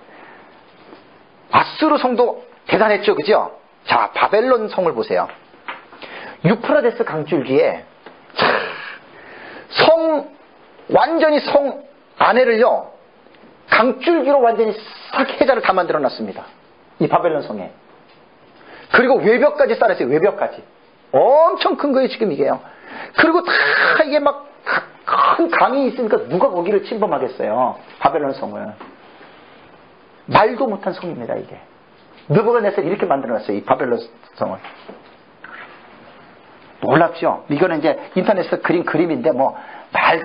아수르 성도 대단했죠, 그죠? 자, 바벨론 성을 보세요. 유프라데스 강줄기에 완전히 성 안에를요 강줄기로 완전히 해자를 다 만들어 놨습니다. 이 바벨론 성에. 그리고 외벽까지 쌓았어요. 외벽까지. 엄청 큰 거예요, 지금 이게요. 그리고 다 이게 막 큰 강이 있으니까 누가 거기를 침범하겠어요. 바벨론 성을. 말도 못한 성입니다, 이게. 느부갓네살이 이렇게 만들어놨어요, 이 바벨론 성을. 놀랍죠? 이거는 이제 인터넷에서 그린 그림인데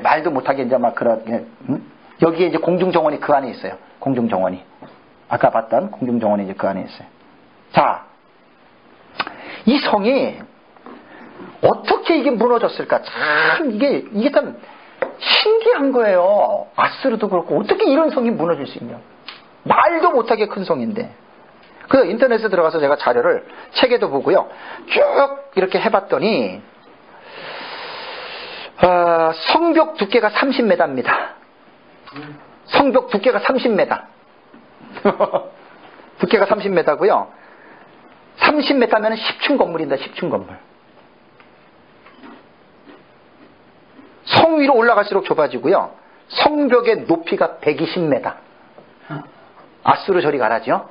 말도 못하게 이제 막 그런 여기에 이제 공중정원이 그 안에 있어요. 공중정원이. 아까 봤던 공중정원이 이제 그 안에 있어요. 자, 이 성이 어떻게 이게 무너졌을까? 참 이게 참 신기한 거예요. 아수르도 그렇고 어떻게 이런 성이 무너질 수 있냐? 말도 못하게 큰 성인데. 그래서 인터넷에 들어가서 제가 자료를 책에도 보고요. 쭉 이렇게 해봤더니 성벽 두께가 30m입니다. 성벽 두께가 30m. 두께가 30m고요. 30m면 10층 건물입니다. 10층 건물. 성 위로 올라갈수록 좁아지고요. 성벽의 높이가 120m. 아수르 저리 가라죠.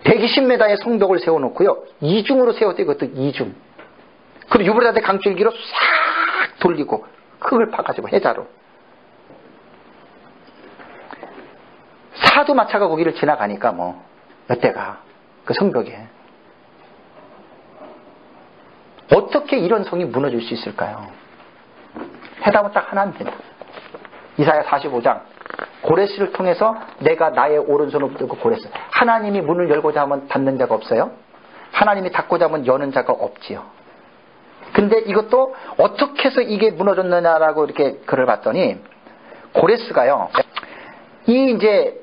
120m의 성벽을 세워놓고요. 이중으로 세웠대요. 이것도 이중. 그리고 유브라데 강줄기로 싹 돌리고 흙을 파가지고 해자로. 사두마차가 거기를 지나가니까 몇 대가 그 성벽에. 어떻게 이런 성이 무너질 수 있을까요? 해답은 딱 하나입니다. 이사야 45장. 고레스를 통해서 내가 나의 오른손을 붙들고 고레스. 하나님이 문을 열고자 하면 닫는 자가 없어요. 하나님이 닫고자 하면 여는 자가 없지요. 근데 이것도 어떻게 해서 이게 무너졌느냐라고 이렇게 글을 봤더니 고레스가요. 이 이제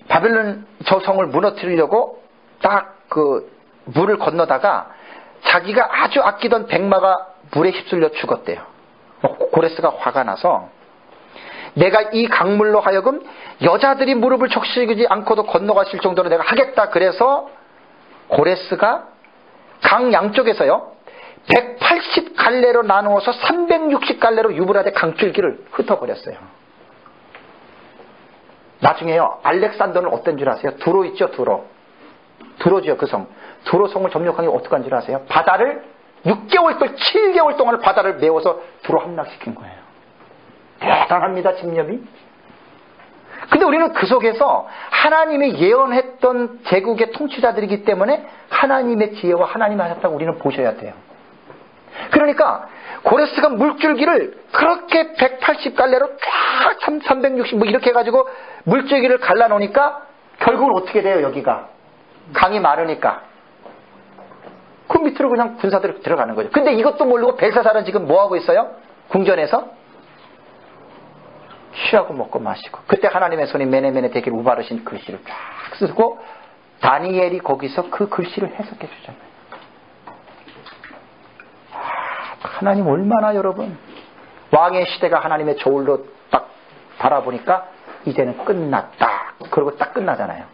바벨론 저 성을 무너뜨리려고 딱 그 물을 건너다가 자기가 아주 아끼던 백마가 물에 휩쓸려 죽었대요. 고레스가 화가 나서 내가 이 강물로 하여금 여자들이 무릎을 적시지 않고도 건너가실 정도로 내가 하겠다. 그래서 고레스가 강 양쪽에서요 180갈래로 나누어서 360갈래로 유브라데 강줄기를 흩어버렸어요. 나중에요 알렉산더는 어떤 줄 아세요? 두로 있죠. 두로죠. 그 성. 두로 성을 점령한 게 어떻게 한 줄 아세요? 바다를 6개월 동안 7개월 동안 바다를 메워서 두로 함락시킨 거예요. 대단합니다. 침략이. 근데 우리는 그 속에서 하나님이 예언했던 제국의 통치자들이기 때문에 하나님의 지혜와 하나님이 하셨다고 우리는 보셔야 돼요. 그러니까 고레스가 물줄기를 그렇게 180갈래로 쫙 360 이렇게 해가지고 물줄기를 갈라놓으니까 결국은 어떻게 돼요? 여기가 강이 마르니까 그 밑으로 그냥 군사들이 들어가는 거죠. 근데 이것도 모르고 벨사살은 지금 뭐하고 있어요? 궁전에서 쉬하고 먹고 마시고. 그때 하나님의 손이 메네메네 대길 우바르신 글씨를 쫙 쓰고 다니엘이 거기서 그 글씨를 해석해 주잖아요. 하나님 얼마나 여러분 왕의 시대가 하나님의 저울로 딱 바라보니까 이제는 끝났다. 그러고 딱 끝나잖아요.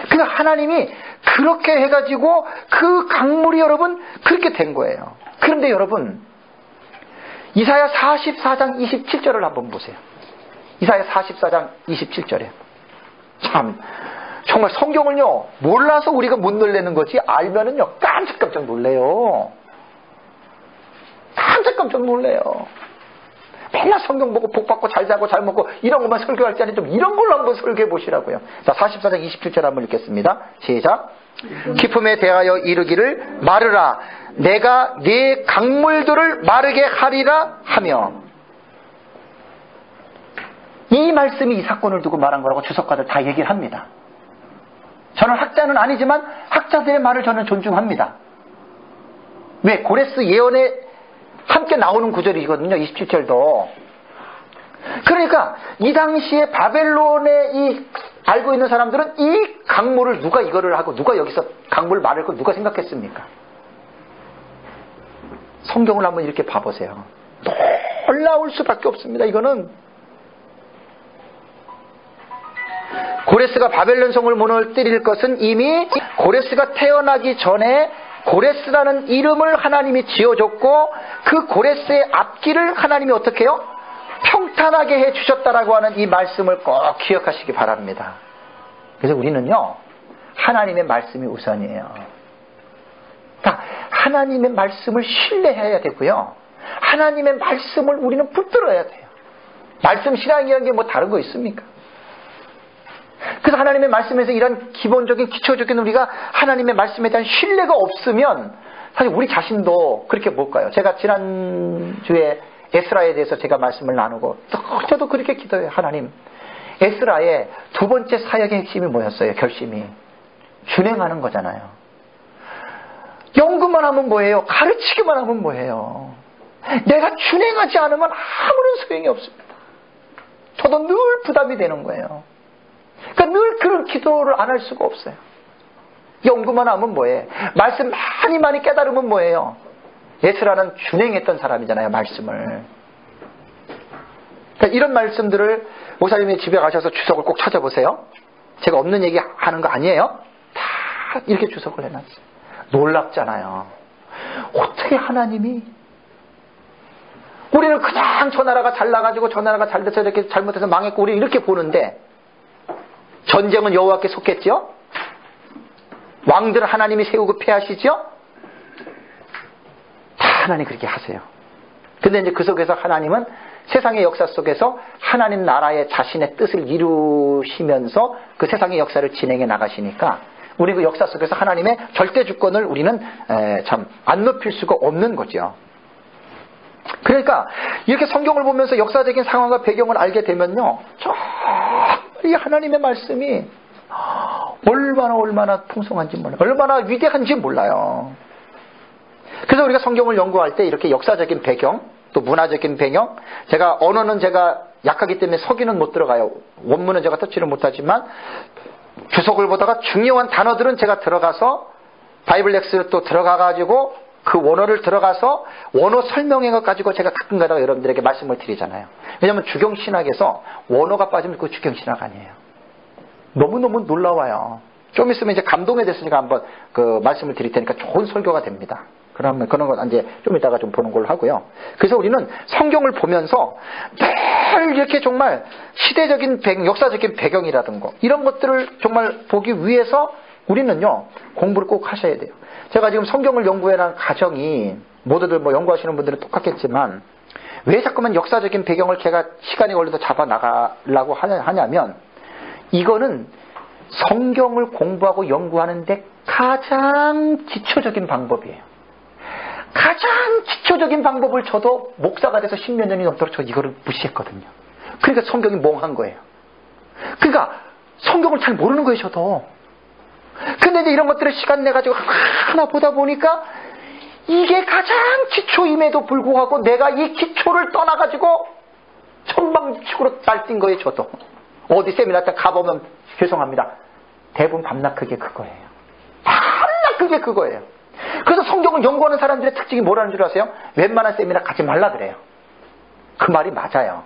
그러니까 하나님이 그렇게 해가지고 그 강물이 여러분 그렇게 된 거예요. 그런데 여러분 이사야 44장 27절을 한번 보세요. 이사야 44장 27절에 참 정말 성경을요 몰라서 우리가 못 놀래는 거지 알면은요 깜짝깜짝 놀래요. 깜짝깜짝 놀래요. 맨날 성경 보고 복 받고 잘 자고 잘 먹고 이런 것만 설교할 때 아니 좀 이런 걸로 한번 설교해 보시라고요. 자 44장 27절 한번 읽겠습니다. 시작. 기품에 대하여 이르기를 마르라 내가 네 강물들을 마르게 하리라 하며 이 말씀이 이 사건을 두고 말한 거라고 주석가들 다 얘기를 합니다. 저는 학자는 아니지만 학자들의 말을 저는 존중합니다. 왜? 고레스 예언에 함께 나오는 구절이거든요. 27절도. 그러니까 이 당시에 바벨론에 이 알고 있는 사람들은 이 강물을 누가 이거를 하고 누가 여기서 강물을 마를 걸 누가 생각했습니까? 성경을 한번 이렇게 봐보세요. 놀라울 수밖에 없습니다. 이거는 고레스가 바벨론 성을 무너뜨릴 것은 이미 고레스가 태어나기 전에 고레스라는 이름을 하나님이 지어줬고 그 고레스의 앞길을 하나님이 어떻게 해요? 평탄하게 해주셨다라고 하는 이 말씀을 꼭 기억하시기 바랍니다. 그래서 우리는요 하나님의 말씀이 우선이에요. 자, 하나님의 말씀을 신뢰해야 되고요 하나님의 말씀을 우리는 붙들어야 돼요. 말씀 신앙이라는 게 뭐 다른 거 있습니까? 그래서 하나님의 말씀에서 이런 기본적인 기초적인 우리가 하나님의 말씀에 대한 신뢰가 없으면 사실 우리 자신도 그렇게 못 가요. 제가 지난주에 에스라에 대해서 제가 말씀을 나누고 저도 그렇게 기도해요. 하나님 에스라의 두 번째 사역의 핵심이 뭐였어요? 결심이 준행하는 거잖아요. 연구만 하면 뭐예요? 가르치기만 하면 뭐예요? 내가 준행하지 않으면 아무런 소용이 없습니다. 저도 늘 부담이 되는 거예요. 그러니까 늘 그런 기도를 안 할 수가 없어요. 연구만 하면 뭐예요? 말씀 많이 깨달으면 뭐예요? 에스라는 준행했던 사람이잖아요. 말씀을. 그러니까 이런 말씀들을 목사님이 집에 가셔서 주석을 꼭 찾아보세요. 제가 없는 얘기 하는 거 아니에요. 다 이렇게 주석을 해놨어요. 놀랍잖아요. 어떻게 하나님이 우리는 그냥 저 나라가 잘 나가지고 저 나라가 잘 돼서 이렇게 잘못해서 망했고 우리 이렇게 보는데 전쟁은 여호와께 속했죠? 왕들은 하나님이 세우고 패하시죠? 다 하나님 그렇게 하세요. 근데 이제 그 속에서 하나님은 세상의 역사 속에서 하나님 나라의 자신의 뜻을 이루시면서 그 세상의 역사를 진행해 나가시니까 우리 그 역사 속에서 하나님의 절대 주권을 우리는 참 안 높일 수가 없는 거죠. 그러니까 이렇게 성경을 보면서 역사적인 상황과 배경을 알게 되면요 이 하나님의 말씀이 얼마나 풍성한지 몰라요. 얼마나 위대한지 몰라요. 그래서 우리가 성경을 연구할 때 이렇게 역사적인 배경 또 문화적인 배경 제가 언어는 제가 약하기 때문에 서기는 못 들어가요. 원문은 제가 터치를 못하지만 주석을 보다가 중요한 단어들은 제가 들어가서 바이블렉스를 또 들어가가지고 그 원어를 들어가서 원어 설명해 가지고 제가 가끔 가다가 여러분들에게 말씀을 드리잖아요. 왜냐하면 주경신학에서 원어가 빠지면 그 주경신학 아니에요. 너무너무 놀라워요. 좀 있으면 이제 감동에 대해서 제가 한번 그 말씀을 드릴 테니까 좋은 설교가 됩니다. 그러면 그런 건 이제 좀 이따가 좀 보는 걸로 하고요. 그래서 우리는 성경을 보면서 늘 이렇게 정말 시대적인 배경, 역사적인 배경이라든가 이런 것들을 정말 보기 위해서 우리는요 공부를 꼭 하셔야 돼요. 제가 지금 성경을 연구해낸 과정이 모두들 뭐 연구하시는 분들은 똑같겠지만 왜 자꾸만 역사적인 배경을 제가 시간이 걸려도 잡아 나가려고 하냐면 이거는 성경을 공부하고 연구하는데 가장 기초적인 방법이에요. 가장 기초적인 방법을 저도 목사가 돼서 10몇 년이 넘도록 저 이거를 무시했거든요. 그러니까 성경이 멍한 거예요. 그러니까 성경을 잘 모르는 거예요, 저도. 근데 이제 이런 것들을 시간 내가지고 하나 보다 보니까 이게 가장 기초임에도 불구하고 내가 이 기초를 떠나가지고 천방지축으로 날뛴 거예요, 저도. 어디 세미나 때 가보면 죄송합니다. 대부분 밤낮 그게 그거예요. 밤낮 그게 그거예요. 그래서 성경을 연구하는 사람들의 특징이 뭐라는 줄 아세요? 웬만한 세미나 가지 말라 그래요. 그 말이 맞아요.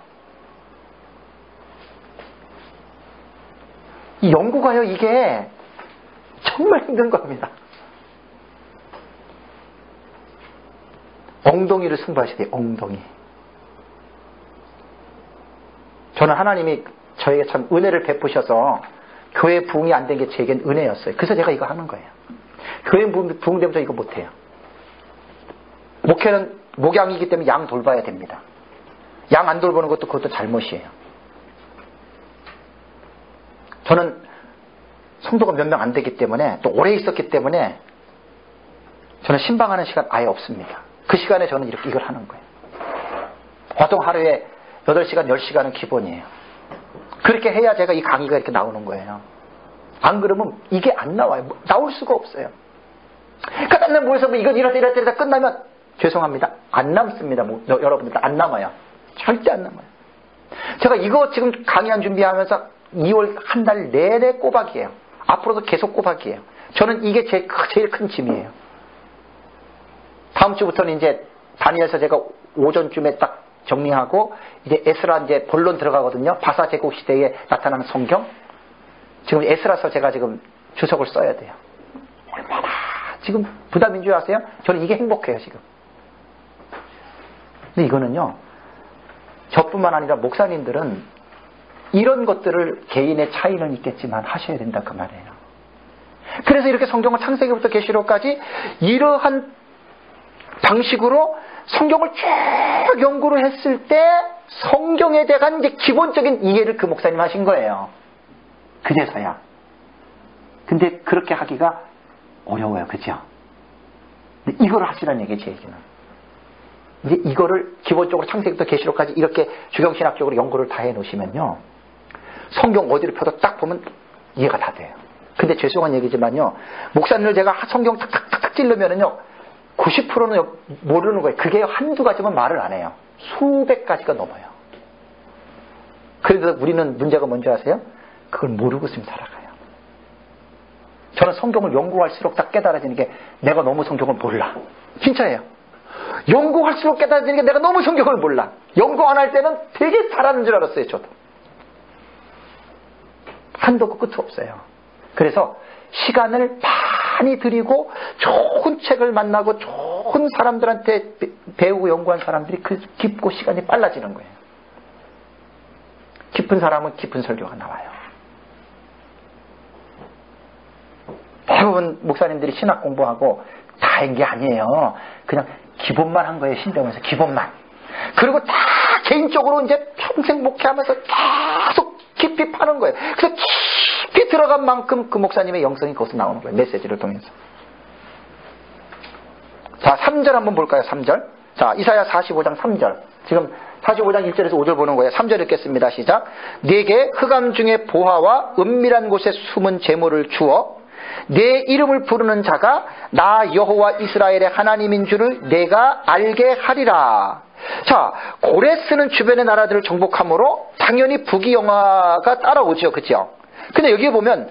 이 연구가요, 이게 정말 힘든 겁니다. 엉덩이를 승부하셔야 돼요. 엉덩이. 저는 하나님이 저에게 참 은혜를 베푸셔서 교회 부흥이 안 된 게 제겐 은혜였어요. 그래서 제가 이거 하는 거예요. 교회 부흥되면 저 이거 못해요. 목회는 목양이기 때문에 양 돌봐야 됩니다. 양 안 돌보는 것도 그것도 잘못이에요. 저는 성도가 몇 명 안 되기 때문에 또 오래 있었기 때문에 저는 신방하는 시간 아예 없습니다. 그 시간에 저는 이렇게 이걸 하는 거예요. 보통 하루에 8시간, 10시간은 기본이에요. 그렇게 해야 제가 이 강의가 이렇게 나오는 거예요. 안 그러면 이게 안 나와요. 나올 수가 없어요. 그러니까 맨날 모여서 이건 이렇다 끝나면 죄송합니다. 안 남습니다. 여러분들 안 남아요. 절대 안 남아요. 제가 이거 지금 강의한 준비하면서 2월 한 달 내내 꼬박이에요. 앞으로도 계속 꼬박이에요. 저는 이게 제일 큰 짐이에요. 다음 주부터는 이제 다니엘서 제가 오전쯤에 딱 정리하고 이제 에스라 이제 본론 들어가거든요. 바사 제국 시대에 나타나는 성경. 지금 에스라서 제가 지금 주석을 써야 돼요. 얼마나 지금 부담인 줄 아세요? 저는 이게 행복해요, 지금. 근데 이거는요, 저뿐만 아니라 목사님들은 이런 것들을 개인의 차이는 있겠지만 하셔야 된다 그 말이에요. 그래서 이렇게 성경을 창세기부터 계시록까지 이러한 방식으로 성경을 쭉 연구를 했을 때 성경에 대한 이제 기본적인 이해를 그 목사님 하신 거예요. 그래서야. 근데 그렇게 하기가 어려워요. 그죠? 근데 이거를 하시라는 얘기예요, 제 얘기는. 이제 이거를 기본적으로 창세기부터 계시록까지 이렇게 주경신학적으로 연구를 다 해놓으시면요, 성경 어디를 펴도 딱 보면 이해가 다 돼요. 근데 죄송한 얘기지만요, 목사님을 제가 성경 탁탁탁탁 찔르면은요 90%는 모르는 거예요. 그게 한두 가지만 말을 안 해요. 수백 가지가 넘어요. 그래서 우리는 문제가 뭔지 아세요? 그걸 모르고 있으면 살아가요. 저는 성경을 연구할수록 딱 깨달아지는 게 내가 너무 성경을 몰라. 진짜예요. 연구할수록 깨달아지는 게 내가 너무 성경을 몰라. 연구 안 할 때는 되게 잘하는 줄 알았어요. 저도. 한도 없고 끝도 없어요. 그래서 시간을 많이 들이고 좋은 책을 만나고 좋은 사람들한테 배우고 연구한 사람들이 그 깊고 시간이 빨라지는 거예요. 깊은 사람은 깊은 설교가 나와요. 대부분 목사님들이 신학 공부하고 다 한 게 아니에요. 그냥 기본만 한 거예요. 신대원에서 기본만. 그리고 다 개인적으로 이제 평생 목회하면서 계속 깊이 파는 거예요. 그래서 깊이 들어간 만큼 그 목사님의 영성이 거기서 나오는 거예요. 메시지를 통해서. 자, 3절 한번 볼까요? 3절. 자, 이사야 45장 3절. 지금 45장 1절에서 5절 보는 거예요. 3절 읽겠습니다. 시작. 네게 흑암 중에 보화와 은밀한 곳에 숨은 재물을 주어 내 이름을 부르는 자가 나 여호와 이스라엘의 하나님인 줄을 내가 알게 하리라. 자, 고레스는 주변의 나라들을 정복함으로 당연히 부귀영화가 따라오죠. 그죠? 근데 여기에 보면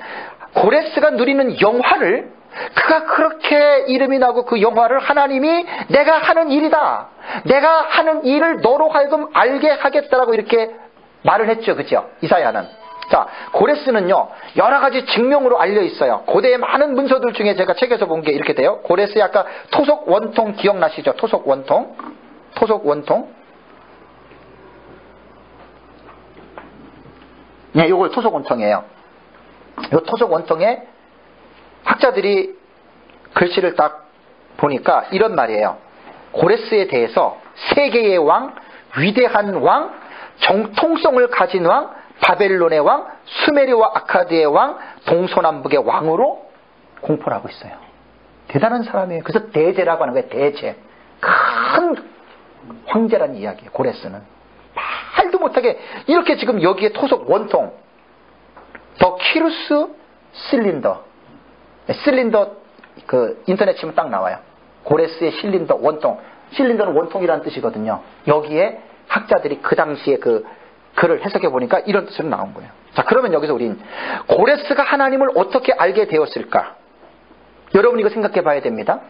고레스가 누리는 영화를, 그가 그렇게 이름이 나고 그 영화를 하나님이 내가 하는 일이다, 내가 하는 일을 너로 하여금 알게 하겠다라고 이렇게 말을 했죠. 그죠? 이사야는. 자, 고레스는요 여러 가지 증명으로 알려 있어요. 고대의 많은 문서들 중에 제가 책에서 본 게 이렇게 돼요. 고레스의 아까 토속 원통 기억나시죠? 토속 원통. 네, 요걸 토속 원통이에요. 요 토속 원통에 학자들이 글씨를 딱 보니까 이런 말이에요. 고레스에 대해서 세계의 왕, 위대한 왕, 정통성을 가진 왕, 바벨론의 왕, 수메르와 아카드의 왕, 동서남북의 왕으로 공포를 하고 있어요. 대단한 사람이에요. 그래서 대제라고 하는 거예요. 대제. 큰 황제라는 이야기예요. 고레스는 말도 못하게 이렇게 지금 여기에 토속 원통, 더 키루스 실린더, 실린더 그 인터넷 치면 딱 나와요. 고레스의 실린더 원통. 실린더는 원통이라는 뜻이거든요. 여기에 학자들이 그 당시에 그 글을 해석해 보니까 이런 뜻으로 나온 거예요. 자, 그러면 여기서 우린 고레스가 하나님을 어떻게 알게 되었을까? 여러분 이거 생각해 봐야 됩니다.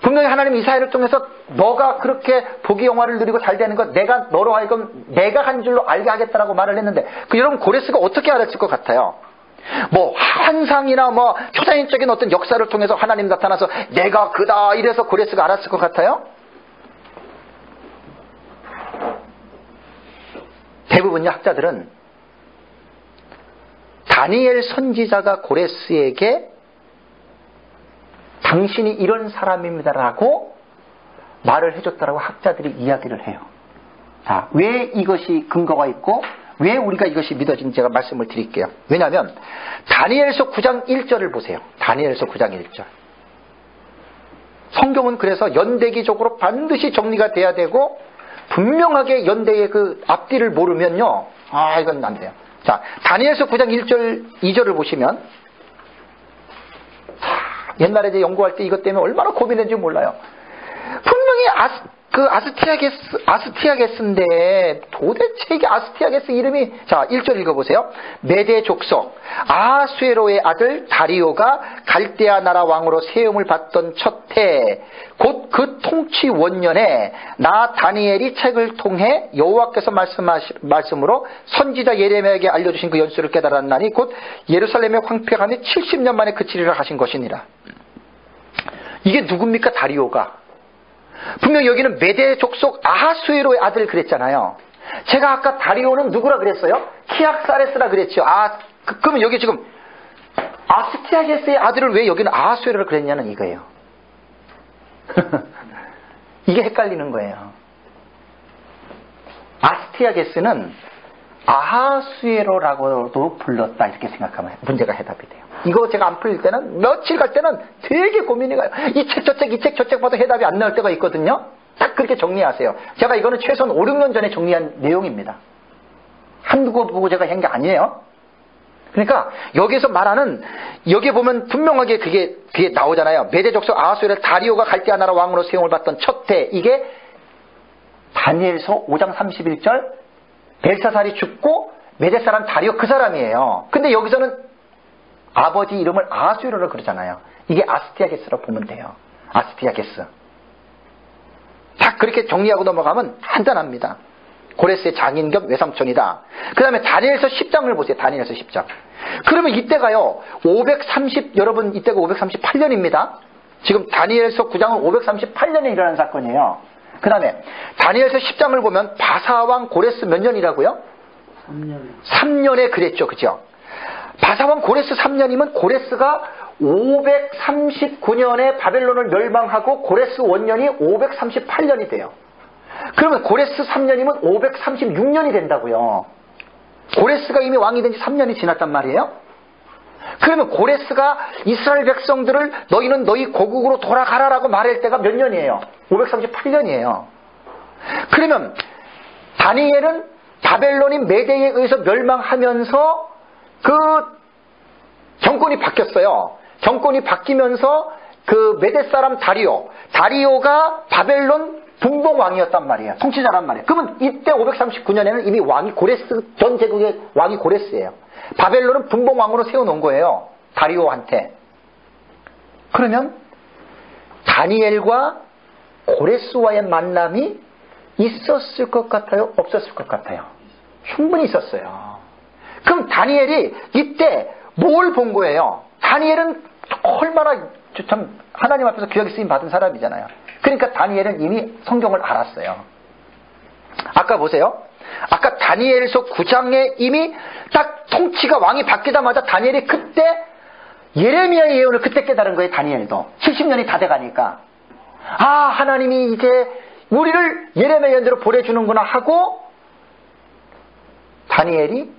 분명히 하나님 이사야를 통해서 너가 그렇게 복의 영화를 누리고 잘 되는 것 내가 너로 하여금 내가 한 줄로 알게 하겠다라고 말을 했는데 여러분 고레스가 어떻게 알았을 것 같아요? 뭐 환상이나 뭐 초자연적인 어떤 역사를 통해서 하나님 나타나서 내가 그다 이래서 고레스가 알았을 것 같아요? 대부분의 학자들은 다니엘 선지자가 고레스에게 당신이 이런 사람입니다라고 말을 해줬다라고 학자들이 이야기를 해요. 자, 왜 이것이 근거가 있고 왜 우리가 이것이 믿어진지 제가 말씀을 드릴게요. 왜냐하면 다니엘서 9장 1절을 보세요. 다니엘서 9장 1절. 성경은 그래서 연대기적으로 반드시 정리가 돼야 되고 분명하게 연대의 그 앞뒤를 모르면요. 이건 안 돼요. 자, 다니엘서 9장 1절 2절을 보시면 옛날에 이제 연구할 때 이것 때문에 얼마나 고민했는지 몰라요. 분명히 아스티아게스인데 도대체 이게 아스티아게스 이름이 자 1절 읽어보세요. 메대 족속 아하수에로의 아들 다리오가 갈대아 나라 왕으로 세움을 받던 첫 해 곧 그 통치 원년에 나 다니엘이 책을 통해 여호와께서 말씀으로 선지자 예레미야에게 알려주신 그 연수를 깨달았나니 곧 예루살렘의 황폐함이 70년 만에 그치리라 하신 것이니라. 이게 누굽니까? 다리오가. 분명 여기는 메대 족속 아하수에로의 아들 그랬잖아요. 제가 아까 다리오는 누구라 그랬어요? 키악사레스라 그랬죠. 그러면 여기 지금 아스티아게스의 아들을 왜 여기는 아하수에로라 그랬냐는 이거예요. 이게 헷갈리는 거예요. 아스티아게스는 아하수에로라고도 불렀다 이렇게 생각하면 문제가 해답이 돼요. 이거 제가 안 풀릴 때는 며칠 갈 때는 되게 고민이 가요. 이 책 저책 봐도 해답이 안 나올 때가 있거든요. 딱 그렇게 정리하세요. 제가 이거는 최소한 5, 6년 전에 정리한 내용입니다. 한두 거 보고 제가 한 게 아니에요. 그러니까 여기서 말하는 여기에 보면 분명하게 그게 나오잖아요. 메대 족속 아하수에로 다리오가 갈대아 나라 왕으로 세움을 받던 첫 해 이게 다니엘서 5장 31절 벨사살이 죽고 메대 사람 다리오 그 사람이에요. 근데 여기서는 아버지 이름을 아하수에로라 그러잖아요. 이게 아스티아게스라고 보면 돼요. 아스티아게스. 딱 그렇게 정리하고 넘어가면 간단합니다. 고레스의 장인 겸 외삼촌이다. 그 다음에 다니엘서 10장을 보세요. 다니엘서 10장. 그러면 이때가요. 여러분 이때가 538년입니다. 지금 다니엘서 9장은 538년에 일어난 사건이에요. 그 다음에 다니엘서 10장을 보면 바사왕 고레스 몇 년이라고요? 3년에 그랬죠. 그죠? 바사왕 고레스 3년이면 고레스가 539년에 바벨론을 멸망하고 고레스 원년이 538년이 돼요. 그러면 고레스 3년이면 536년이 된다고요. 고레스가 이미 왕이 된 지 3년이 지났단 말이에요. 그러면 고레스가 이스라엘 백성들을 너희는 너희 고국으로 돌아가라라고 말할 때가 몇 년이에요? 538년이에요. 그러면 다니엘은 바벨론이 메대에 의해서 멸망하면서 그 정권이 바뀌었어요. 정권이 바뀌면서 그 메대 사람 다리오가 바벨론 분봉왕이었단 말이에요. 통치자란 말이에요. 그러면 이때 539년에는 이미 왕이 고레스, 전 제국의 왕이 고레스예요. 바벨론은 분봉왕으로 세워놓은 거예요. 다리오한테. 그러면 다니엘과 고레스와의 만남이 있었을 것 같아요? 없었을 것 같아요? 충분히 있었어요. 그럼 다니엘이 이때 뭘 본 거예요? 다니엘은 얼마나 참 하나님 앞에서 귀하게 쓰임 받은 사람이잖아요. 그러니까 다니엘은 이미 성경을 알았어요. 아까 보세요. 아까 다니엘서 9장에 이미 딱 통치가 왕이 바뀌자마자 다니엘이 그때 예레미야의 예언을 그때 깨달은 거예요. 다니엘도 70년이 다 돼가니까 하나님이 이제 우리를 예레미야 예언대로 보내주는구나 하고 다니엘이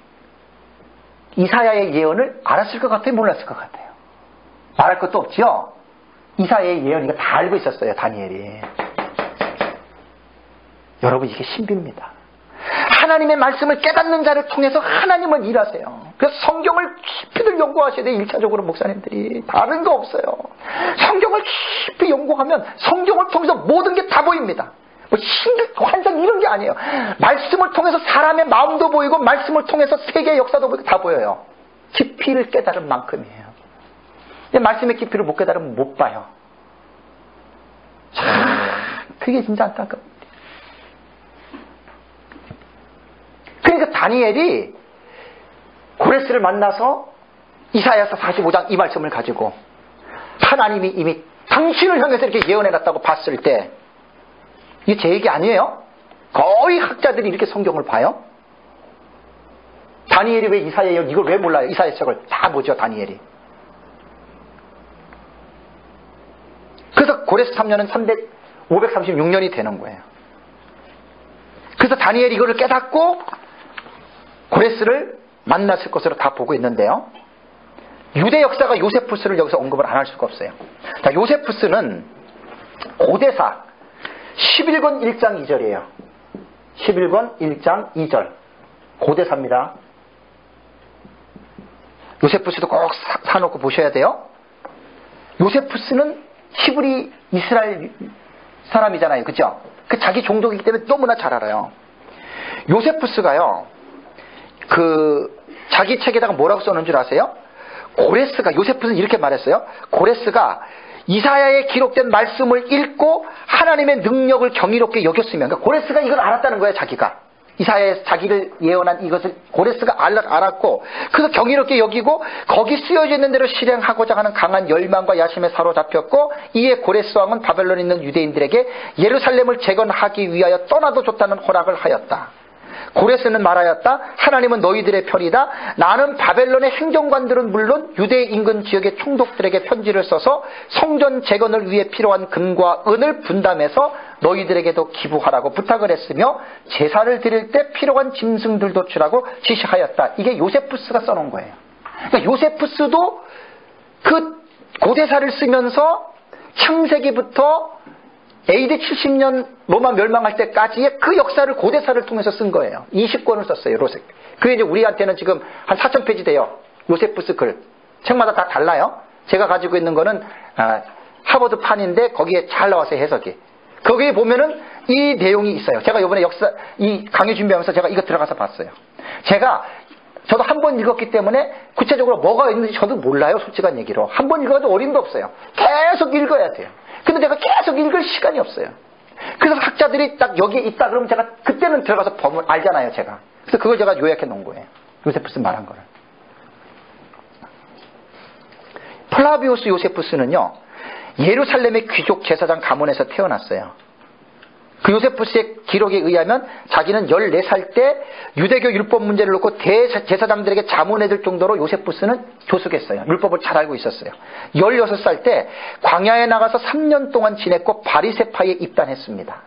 이사야의 예언을 알았을 것 같아요? 몰랐을 것 같아요? 말할 것도 없지요? 이사야의 예언 이거 다 알고 있었어요. 다니엘이. 여러분 이게 신비입니다. 하나님의 말씀을 깨닫는 자를 통해서 하나님은 일하세요. 그래서 성경을 깊이들 연구하셔야 돼요. 1차적으로 목사님들이. 다른 거 없어요. 성경을 깊이 연구하면 성경을 통해서 모든 게 다 보입니다. 뭐 환상 이런 게 아니에요. 말씀을 통해서 사람의 마음도 보이고 말씀을 통해서 세계의 역사도 보이고 다 보여요. 깊이를 깨달은 만큼이에요. 근데 말씀의 깊이를 못 깨달으면 못 봐요. 그게 진짜 안타깝다. 그러니까 다니엘이 고레스를 만나서 이사야서 45장 이 말씀을 가지고 하나님이 이미 당신을 향해서 이렇게 예언해놨다고 봤을 때 이게 제 얘기 아니에요? 거의 학자들이 이렇게 성경을 봐요. 다니엘이 왜 이사야 예언 이걸 왜 몰라요? 이사야 책을 다 보죠. 다니엘이. 그래서 고레스 3년은 536년이 되는 거예요. 그래서 다니엘이 이거를 깨닫고 고레스를 만났을 것으로 다 보고 있는데요. 유대 역사가 요세푸스를 여기서 언급을 안 할 수가 없어요. 자, 요세푸스는 고대사 11권 1장 2절이에요. 11권 1장 2절. 고대사입니다. 요세푸스도 꼭 사놓고 보셔야 돼요. 요세푸스는 히브리 이스라엘 사람이잖아요. 그죠? 그 자기 종족이기 때문에 너무나 잘 알아요. 요세푸스가요. 자기 책에다가 뭐라고 써놓은 줄 아세요? 고레스가, 요세푸스는 이렇게 말했어요. 고레스가 이사야에 기록된 말씀을 읽고 하나님의 능력을 경이롭게 여겼으면, 그러니까 고레스가 이걸 알았다는 거예요. 자기가 이사야에 자기를 예언한 이것을 고레스가 알았고, 그래서 경이롭게 여기고 거기 쓰여져 있는 대로 실행하고자 하는 강한 열망과 야심에 사로잡혔고, 이에 고레스 왕은 바벨론에 있는 유대인들에게 예루살렘을 재건하기 위하여 떠나도 좋다는 허락을 하였다. 고레스는 말하였다. 하나님은 너희들의 편이다. 나는 바벨론의 행정관들은 물론 유대 인근 지역의 총독들에게 편지를 써서 성전 재건을 위해 필요한 금과 은을 분담해서 너희들에게도 기부하라고 부탁을 했으며 제사를 드릴 때 필요한 짐승들도 주라고 지시하였다. 이게 요세푸스가 써놓은 거예요. 그러니까 요세푸스도 그 고대사를 쓰면서 창세기부터 AD 70년 로마 멸망할 때까지의 그 역사를 고대사를 통해서 쓴 거예요. 20권을 썼어요. 로색. 그게 이제 우리한테는 지금 한 4,000페이지 돼요. 요세푸스 글. 책마다 다 달라요. 제가 가지고 있는 거는 하버드 판인데 거기에 잘 나왔어요. 해석이. 거기에 보면은 이 내용이 있어요. 제가 이번에 이 강의 준비하면서 제가 이거 들어가서 봤어요. 저도 한 번 읽었기 때문에 구체적으로 뭐가 있는지 저도 몰라요. 솔직한 얘기로. 한 번 읽어도 어림도 없어요. 계속 읽어야 돼요. 근데 제가 계속 읽을 시간이 없어요. 그래서 학자들이 딱 여기에 있다 그러면 제가 그때는 들어가서 보면 알잖아요. 제가. 그래서 그걸 제가 요약해 놓은 거예요. 요세푸스 말한 거를. 플라비우스 요세푸스는요, 예루살렘의 귀족 제사장 가문에서 태어났어요. 그 요세푸스의 기록에 의하면 자기는 14살 때 유대교 율법 문제를 놓고 대제사장들에게 자문해줄 정도로 요세푸스는 교숙했어요. 율법을 잘 알고 있었어요. 16살 때 광야에 나가서 3년 동안 지냈고 바리새파에 입단했습니다.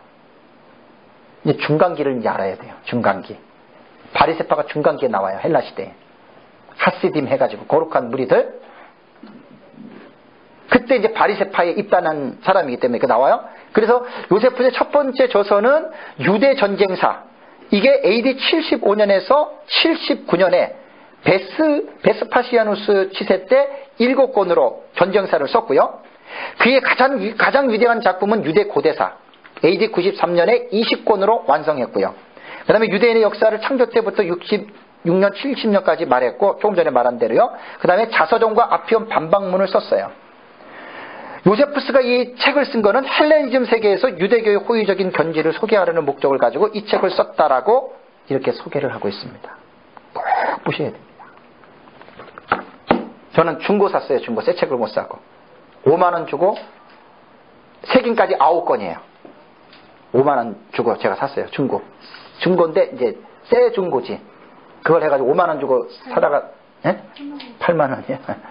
이제 중간기를 이제 알아야 돼요. 중간기. 바리새파가 중간기에 나와요. 헬라 시대에. 하시딤 해가지고 거룩한 무리들. 그때 이제 바리새파에 입단한 사람이기 때문에 나와요. 그래서 요세푸스의 첫 번째 저서는 유대 전쟁사. 이게 AD 75년에서 79년에 베스파시아누스 치세 때 7권으로 전쟁사를 썼고요. 그의 가장 위대한 작품은 유대 고대사. AD 93년에 20권으로 완성했고요. 그 다음에 유대인의 역사를 창조 때부터 66년, 70년까지 말했고, 조금 전에 말한 대로요. 그 다음에 자서전과 아피온 반박문을 썼어요. 요세푸스가 이 책을 쓴 거는 헬레니즘 세계에서 유대교의 호의적인 견지를 소개하려는 목적을 가지고 이 책을 썼다라고 이렇게 소개를 하고 있습니다. 꼭 보셔야 됩니다. 저는 중고 샀어요. 중고. 새 책을 못 사고. 5만 원 주고 색인까지 9권이에요. 5만 원 주고 제가 샀어요. 중고. 중고인데 이제 새 중고지. 그걸 해가지고 5만 원 주고 사다가 8만 원이요.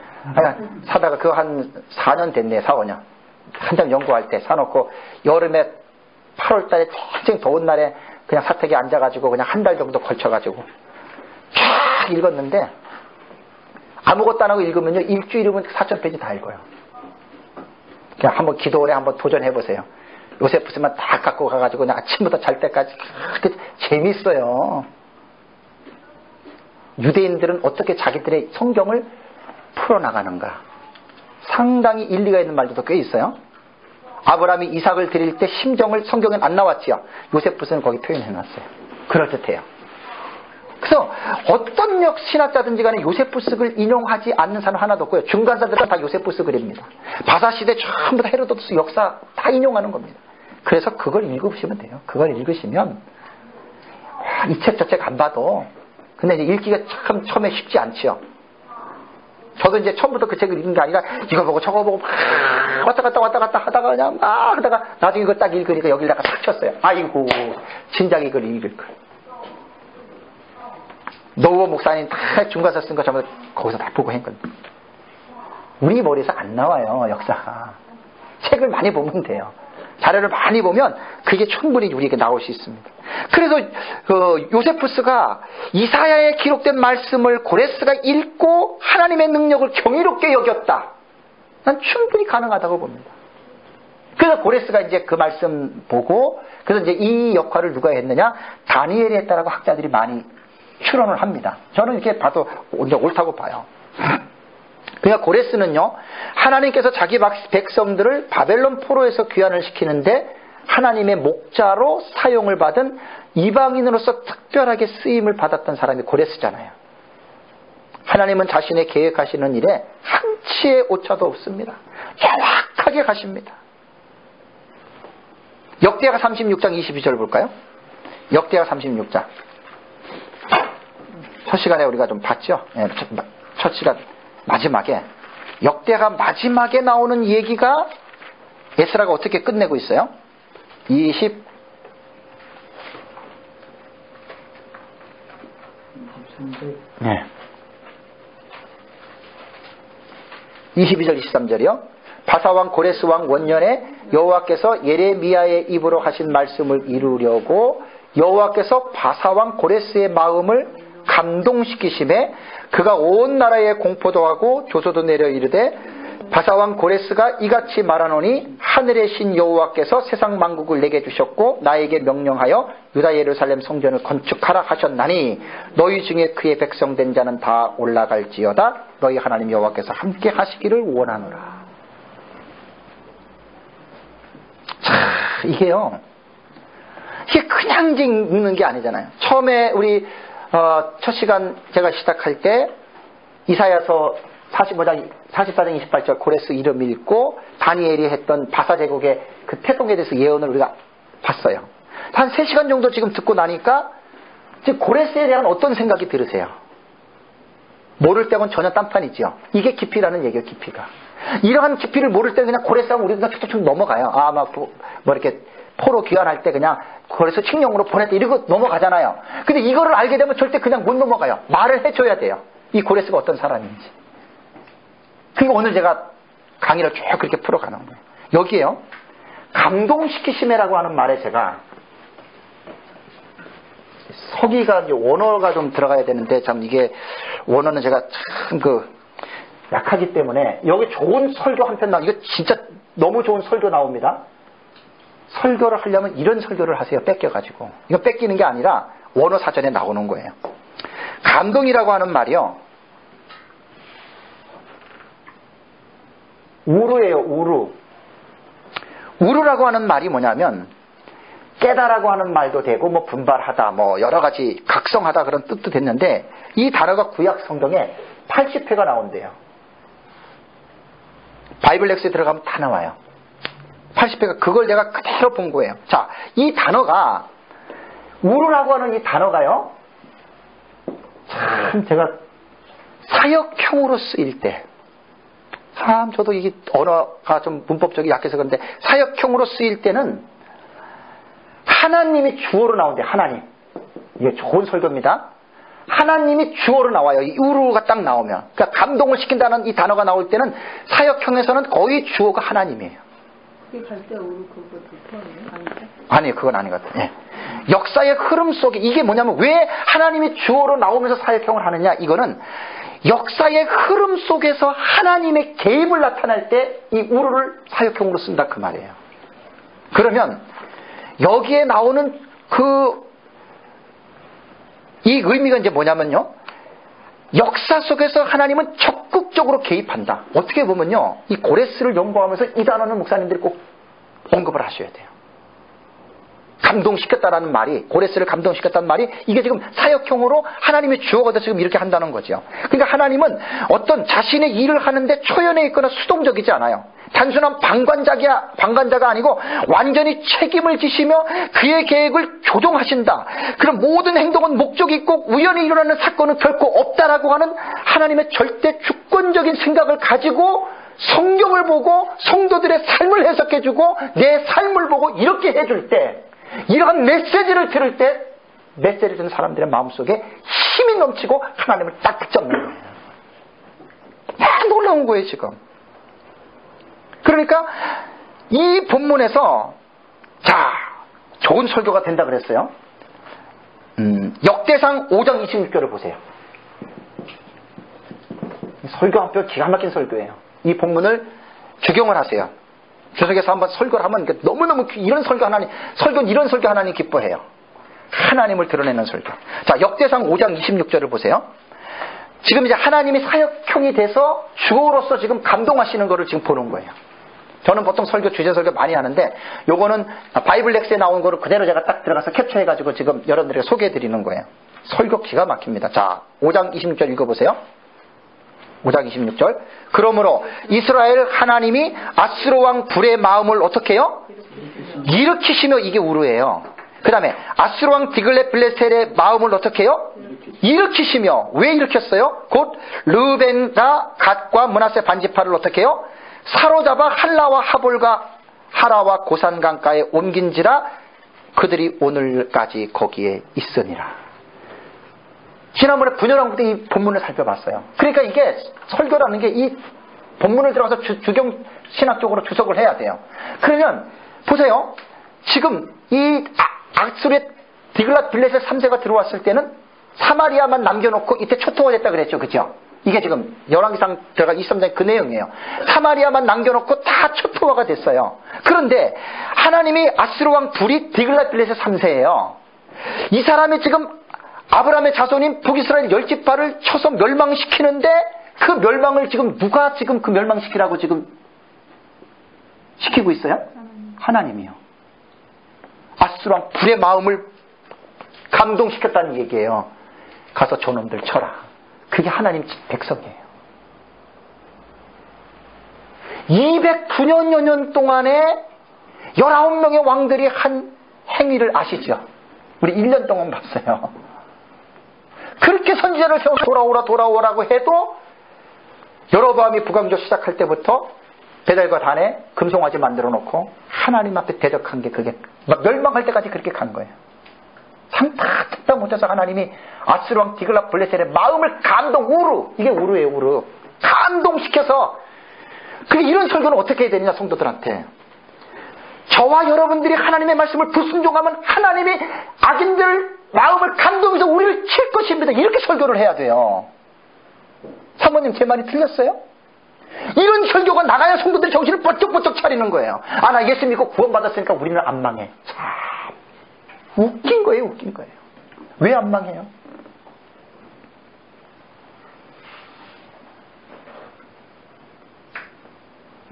사다가 그거 한 4년 됐네. 4, 5년. 한참 연구할 때 사놓고 여름에 8월 달에 굉장히 더운 날에 그냥 사택에 앉아가지고 그냥 한 달 정도 걸쳐가지고 쫙 읽었는데 아무것도 안 하고 읽으면요. 일주일이면 4,000페이지 다 읽어요. 그냥 한번 기도원에 한번 도전해보세요. 요세푸스만 다 갖고 가가지고 그냥 아침부터 잘 때까지 그렇게 재밌어요. 유대인들은 어떻게 자기들의 성경을 풀어나가는가. 상당히 일리가 있는 말들도 꽤 있어요. 아브라함이 이삭을 드릴 때 심정을 성경엔 안 나왔지요. 요세푸스는 거기 표현해놨어요. 그럴듯해요. 그래서 어떤 신학자든지 간에 요세푸스 글 인용하지 않는 사람 하나도 없고요. 중간사들은 다 요세푸스 글입니다. 바사시대 전부 다 헤로도투스 역사 다 인용하는 겁니다. 그래서 그걸 읽으시면 돼요. 그걸 읽으시면 이 책 저 책 안 봐도 근데 이제 읽기가 참 처음에 쉽지 않죠. 저도 이제 처음부터 그 책을 읽은 게 아니라 이거 보고 저거 보고 막 왔다 갔다 하다가 그냥 막 하다가 나중에 이거 딱 읽으니까 여기다가 탁 쳤어요. 아이고 진작 이걸 읽을 걸. 노후호 목사님 다 중간서 쓴 거 전부 거기서 다 보고 했거든요. 우리 머리에서 안 나와요, 역사가. 책을 많이 보면 돼요. 자료를 많이 보면 그게 충분히 우리에게 나올 수 있습니다. 그래서 요세푸스가 이사야에 기록된 말씀을 고레스가 읽고 하나님의 능력을 경이롭게 여겼다. 난 충분히 가능하다고 봅니다. 그래서 고레스가 이제 그 말씀 보고 그래서 이제 이 역할을 누가 했느냐? 다니엘이 했다라고 학자들이 많이 추론을 합니다. 저는 이렇게 봐도 이제 옳다고 봐요. 그러니까 고레스는요, 하나님께서 자기 백성들을 바벨론 포로에서 귀환을 시키는데 하나님의 목자로 사용을 받은 이방인으로서 특별하게 쓰임을 받았던 사람이 고레스잖아요. 하나님은 자신의 계획하시는 일에 한치의 오차도 없습니다. 정확하게 가십니다. 역대하 36장 22절 볼까요? 역대하 36장. 첫 시간에 우리가 좀 봤죠? 네, 첫 시간 마지막에 역대가 마지막에 나오는 얘기가 에스라가 어떻게 끝내고 있어요? 22절 23절이요. 바사왕 고레스왕 원년에 여호와께서 예레미야의 입으로 하신 말씀을 이루려고 여호와께서 바사왕 고레스의 마음을 감동시키심에 그가 온 나라에 공포도 하고 조소도 내려 이르되 바사왕 고레스가 이같이 말하노니 하늘의 신 여호와께서 세상 만국을 내게 주셨고 나에게 명령하여 유다 예루살렘 성전을 건축하라 하셨나니 너희 중에 그의 백성된 자는 다 올라갈지어다. 너희 하나님 여호와께서 함께 하시기를 원하노라. 자, 이게요, 이게 그냥 읽는 게 아니잖아요. 처음에 우리 첫 시간 제가 시작할 때 이사야서 45장 44장 28절 고레스 이름 읽고 다니엘이 했던 바사 제국의 그 태동에 대해서 예언을 우리가 봤어요. 한 3시간 정도 지금 듣고 나니까 지금 고레스에 대한 어떤 생각이 들으세요? 모를 때는 전혀 딴판이지요. 이게 깊이라는 얘기예요. 깊이가. 이러한 깊이를 모를 때 그냥 고레스하고 우리가 툭툭 넘어가요. 뭐 이렇게 포로 귀환할 때 그냥 그래서 칙령으로 보냈다 이러고 넘어가잖아요. 근데 이거를 알게 되면 절대 그냥 못 넘어가요. 말을 해줘야 돼요. 이 고레스가 어떤 사람인지. 그리고 오늘 제가 강의를 쭉 그렇게 풀어가는 거예요. 여기에요, 감동시키심이라고 하는 말에 제가 서기가 원어가 좀 들어가야 되는데 참 이게 원어는 제가 참 약하기 때문에 여기 좋은 설교 한 편 이거 진짜 너무 좋은 설교 나옵니다. 설교를 하려면 이런 설교를 하세요. 뺏겨가지고. 이거 뺏기는 게 아니라 원어 사전에 나오는 거예요. 감동이라고 하는 말이요, 우르예요. 우르. 우르라고 하는 말이 뭐냐면 깨다라고 하는 말도 되고 뭐 분발하다 뭐 여러 가지 각성하다 그런 뜻도 됐는데 이 단어가 구약 성경에 80회가 나온대요. 바이블 렉스에 들어가면 다 나와요. 80회가 그걸 내가 그대로 본 거예요. 자, 이 단어가 우르라고 하는 이 단어가요, 참 제가 사역형으로 쓰일 때 참 저도 이게 언어가 좀 문법적이 약해서 그런데 사역형으로 쓰일 때는 하나님이 주어로 나온대요. 하나님. 이게 좋은 설교입니다. 하나님이 주어로 나와요. 이 우르가 딱 나오면. 그러니까 감동을 시킨다는 이 단어가 나올 때는 사역형에서는 거의 주어가 하나님이에요. 그게 갈대 우르 그거 포함이에요? 아니요, 그건 아닌 것 같아요. 예. 역사의 흐름 속에 이게 뭐냐면 왜 하나님이 주어로 나오면서 사역형을 하느냐, 이거는 역사의 흐름 속에서 하나님의 개입을 나타낼 때 이 우르를 사역형으로 쓴다 그 말이에요. 그러면 여기에 나오는 이 의미가 이제 뭐냐면요, 역사 속에서 하나님은 적극적으로 개입한다. 어떻게 보면요, 이 고레스를 연구하면서 이 단어는 목사님들이 꼭 언급을 하셔야 돼요. 감동시켰다라는 말이, 고레스를 감동시켰다는 말이 이게 지금 사역형으로 하나님의 주어가 돼서 지금 이렇게 한다는 거죠. 그러니까 하나님은 어떤 자신의 일을 하는데 초연해 있거나 수동적이지 않아요. 단순한 방관자가 아니고 완전히 책임을 지시며 그의 계획을 조종하신다. 그런 모든 행동은 목적이 있고 우연히 일어나는 사건은 결코 없다라고 하는 하나님의 절대 주권적인 생각을 가지고 성경을 보고 성도들의 삶을 해석해주고 내 삶을 보고 이렇게 해줄 때, 이러한 메시지를 들을 때 메시지를 듣는 사람들의 마음속에 힘이 넘치고 하나님을 딱 붙잡는 거예요. 놀라운 거예요 지금. 그러니까 이 본문에서 자, 좋은 설교가 된다 그랬어요. 역대상 5장 26절을 보세요. 설교 한 표 기가 막힌 설교예요. 이 본문을 적용을 하세요. 교석에서 한번 설교를 하면 너무너무 이런 설교 하나님 기뻐해요. 하나님을 드러내는 설교. 자, 역대상 5장 26절을 보세요. 지금 이제 하나님이 사역형이 돼서 주어로서 지금 감동하시는 거를 지금 보는 거예요. 저는 보통 주제 설교 많이 하는데 요거는 바이블 렉스에 나온 거를 그대로 제가 딱 들어가서 캡처해가지고 지금 여러분들에게 소개해드리는 거예요. 설교 기가 막힙니다. 자, 5장 26절 읽어보세요. 5장 26절. 그러므로 이스라엘 하나님이 아수르 왕 불의 마음을 어떻게 해요? 일으키시며, 이게 우르예요. 그 다음에 아수르 왕 디글렛빌레셀의 마음을 어떻게 해요? 일으키시며. 왜 일으켰어요? 곧 르벤과 갓과 므낫세 반지파를 어떻게 해요? 사로잡아 할라와 하볼과 하라와 고산강가에 옮긴지라 그들이 오늘까지 거기에 있으니라. 지난번에 분열왕국 때 이 본문을 살펴봤어요. 그러니까 이게 설교라는 게 이 본문을 들어가서 주경 신학적으로 주석을 해야 돼요. 그러면 보세요. 지금 이 아수르의 디글랏빌레셀 3세가 들어왔을 때는 사마리아만 남겨놓고 이때 초토화 됐다 그랬죠. 그죠? 이게 지금 열왕기상 들어가 23장 그 내용이에요. 사마리아만 남겨놓고 다 초토화가 됐어요. 그런데 하나님이 아수르 왕 불이 디글랏빌레셀 3세예요. 이 사람이 지금 아브라함의 자손인 북이스라엘 10지파를 쳐서 멸망시키는데 그 멸망을 지금 누가 지금 그 멸망시키라고 지금 시키고 있어요? 하나님이요. 아수르 왕 불의 마음을 감동시켰다는 얘기예요. 가서 저놈들 쳐라. 그게 하나님 백성이에요. 209년여 년 동안에 19명의 왕들이 한 행위를 아시죠? 우리 1년 동안 봤어요. 그렇게 선지자를 세워 돌아오라고 해도 여로보암이 북왕조 시작할 때부터 베델과 단에 금송아지 만들어 놓고 하나님 앞에 대적한 게 그게 멸망할 때까지 그렇게 간 거예요. 상다 듣다 못해서 하나님이 아수르 왕 디글랏빌레셀의 마음을 이게 우르예요. 우르. 감동시켜서. 그게 이런 설교는 어떻게 해야 되느냐, 성도들한테. 저와 여러분들이 하나님의 말씀을 불순종하면 하나님이 악인들 마음을 감동해서 우리를 칠 것입니다. 이렇게 설교를 해야 돼요. 사모님, 제 말이 틀렸어요? 이런 설교가 나가야 성도들이 정신을 번쩍번쩍 차리는 거예요. 아, 나 예수 믿고 구원받았으니까 우리는 안 망해. 참 웃긴 거예요. 왜 안 망해요?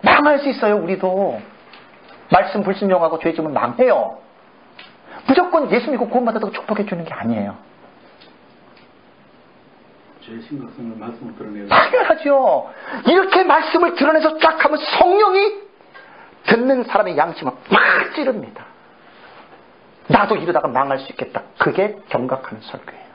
망할 수 있어요. 우리도 말씀 불순종하고 죄 지으면 망해요. 무조건 예수 믿고 구원받았다고 축복해 주는 게 아니에요. 죄의 심각성을 말씀을 드러내요. 당연하죠. 이렇게 말씀을 드러내서 쫙 하면 성령이 듣는 사람의 양심을 막 찌릅니다. 나도 이러다가 망할 수 있겠다. 그게 경각하는 설교예요.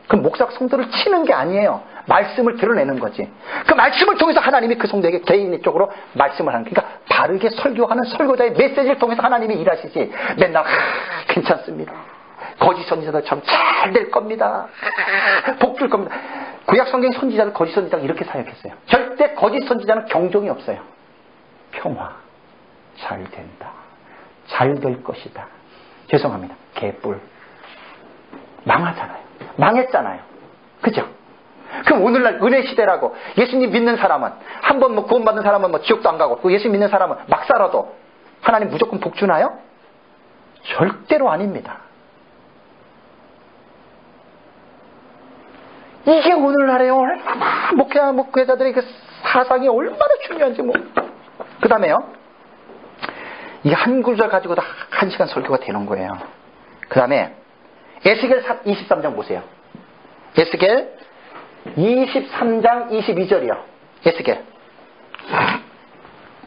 그 목사 성도를 치는 게 아니에요. 말씀을 드러내는 거지. 그 말씀을 통해서 하나님이 그 성도에게 개인적으로 말씀을 하는, 그러니까 바르게 설교하는 설교자의 메시지를 통해서 하나님이 일하시지. 맨날 괜찮습니다. 거짓 선지자들 참 잘 될 겁니다. 복 줄 겁니다. 구약 성경 선지자들 거짓 선지자가 이렇게 사역했어요. 절대 거짓 선지자는 경종이 없어요. 평화, 잘 된다, 잘 될 것이다. 죄송합니다. 개뿔. 망하잖아요. 망했잖아요. 그죠? 그럼 오늘날 은혜 시대라고 예수님 믿는 사람은 한번 구원받는 사람은 지옥도 안 가고 그 예수 믿는 사람은 막 살아도 하나님 무조건 복 주나요? 절대로 아닙니다. 이게 오늘날에 얼마나 목회자들의 그 사상이 얼마나 중요한지 그 다음에요. 이게 한 구절 가지고도 1시간 설교가 되는 거예요. 그 다음에 에스겔 23장 보세요. 에스겔 23장 22절이요. 에스겔.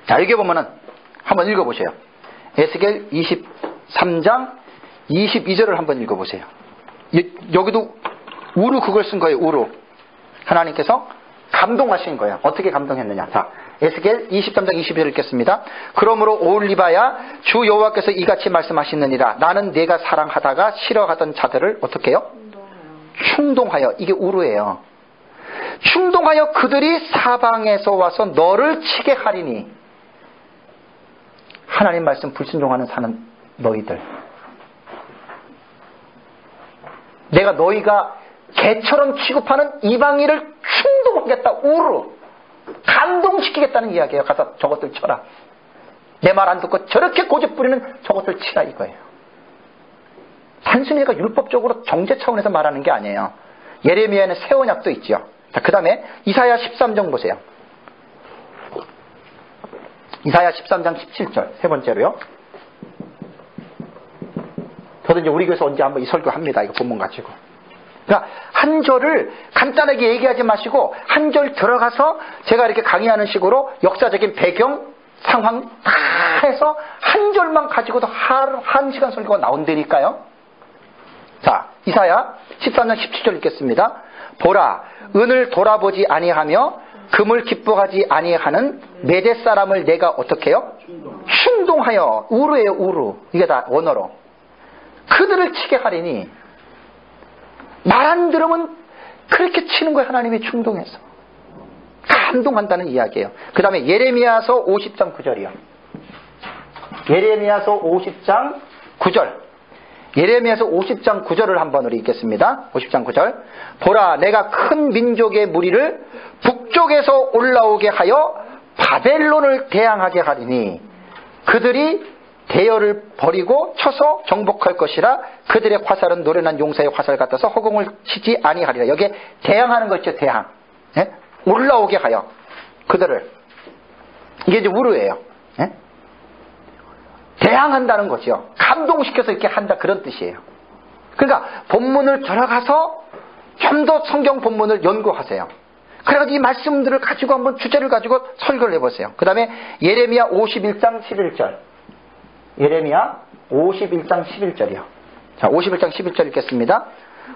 자, 여기 보면은 한번 읽어보세요. 에스겔 23장 22절을 한번 읽어보세요. 여기도 우루 그걸 쓴 거예요. 우루. 하나님께서 감동하신 거예요. 어떻게 감동했느냐. 자, 에스겔 23장 22절 읽겠습니다. 그러므로 올리바야 주 여호와께서 이같이 말씀하시느니라. 나는 내가 사랑하다가 싫어하던 자들을 어떻게 해요? 충동하여. 이게 우루예요. 충동하여 그들이 사방에서 와서 너를 치게 하리니. 하나님 말씀 불순종하는 사는 너희들. 내가 너희가 개처럼 취급하는 이방인을 충동하겠다. 우루. 감동시키겠다는 이야기예요. 가서 저것들 쳐라. 내 말 안 듣고 저렇게 고집 부리는 저것들 치라 이거예요. 단순히 내가 율법적으로 정죄 차원에서 말하는 게 아니에요. 예레미야에는 새 언약도 있죠. 자, 그 다음에 이사야 13장 보세요. 이사야 13장 17절 세 번째로요. 저도 이제 우리 교회에서 언제 한번 이 설교합니다. 이거 본문 가지고. 그러니까 한 절을 간단하게 얘기하지 마시고 한 절 들어가서 제가 이렇게 강의하는 식으로 역사적인 배경, 상황 다 해서 한 절만 가지고도 한 시간 설교가 나온다니까요. 자, 이사야 13장 17절 읽겠습니다. 보라, 은을 돌아보지 아니하며 금을 기뻐하지 아니하는 메대 사람을 내가 어떻게 해요? 충동하여. 우루예요, 우루. 이게 다 원어로. 그들을 치게 하리니. 말 안 들으면 그렇게 치는 거예요. 하나님이 충동해서. 감동한다는 이야기예요. 그 다음에 예레미야서 50장 9절이요. 예레미야서 50장 9절. 예레미야서 50장 9절을 한번 우리 읽겠습니다. 50장 9절. 보라, 내가 큰 민족의 무리를 북쪽에서 올라오게 하여 바벨론을 대항하게 하리니 그들이 대열을 버리고 쳐서 정복할 것이라. 그들의 화살은 노련한 용사의 화살 같아서 허공을 치지 아니하리라. 여기에 대항하는 것이죠. 대항. 예? 올라오게 하여 그들을. 이게 이제 우루예요. 예? 대항한다는 거죠. 감동시켜서 이렇게 한다, 그런 뜻이에요. 그러니까 본문을 들어가서 좀 더 성경 본문을 연구하세요. 그래가지고 이 말씀들을 가지고 한번 주제를 가지고 설교를 해보세요. 그 다음에 예레미야 51장 11절. 예레미야 51장 11절이요. 자, 51장 11절 읽겠습니다.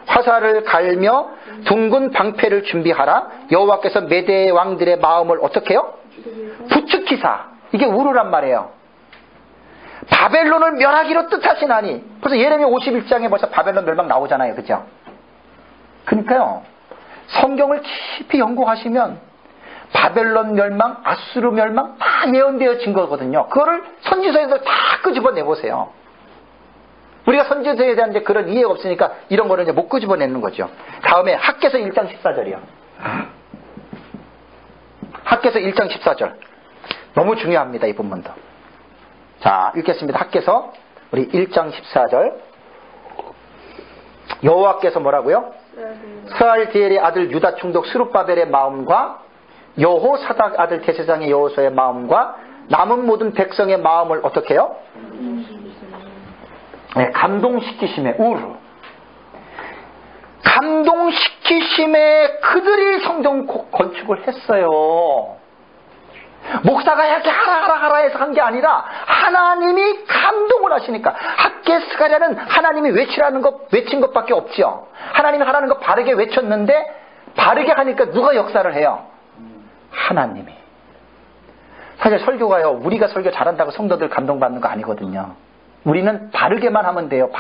화살을 갈며 둥근 방패를 준비하라. 여호와께서 메대 왕들의 마음을 어떻게 해요? 부추기사. 이게 우루란 말이에요. 바벨론을 멸하기로 뜻하시나니. 벌써 예레미야 51장에 벌써 바벨론 멸망 나오잖아요. 그죠? 그러니까요, 성경을 깊이 연구하시면 바벨론 멸망, 아수르 멸망 다 예언되어진 거거든요. 그거를 선지서에서 다 끄집어내보세요. 우리가 선지서에 대한 이제 그런 이해가 없으니까 이런 거를 이제 못 끄집어내는 거죠. 다음에 학개서 1장 14절이요. 학개서 1장 14절. 너무 중요합니다. 이 본문도. 자, 읽겠습니다. 학개서 우리 1장 14절. 여호와께서 뭐라고요? 스알디엘의 아들 유다 총독 스룹바벨의 마음과 여호사닥 아들 대제사장의 여호수아의 마음과 남은 모든 백성의 마음을 어떻게 해요? 네, 감동시키심에 우루. 감동시키심에 그들이 성전 건축을 했어요. 목사가 이렇게 하라 해서 한 게 아니라 하나님이 감동을 하시니까. 학개 스가랴는 하나님이 외친 것밖에 없죠. 하나님이 하라는 거 바르게 외쳤는데 바르게 하니까 누가 역사를 해요? 하나님이. 사실 설교가요, 우리가 설교 잘한다고 성도들 감동받는 거 아니거든요. 우리는 바르게만 하면 돼요.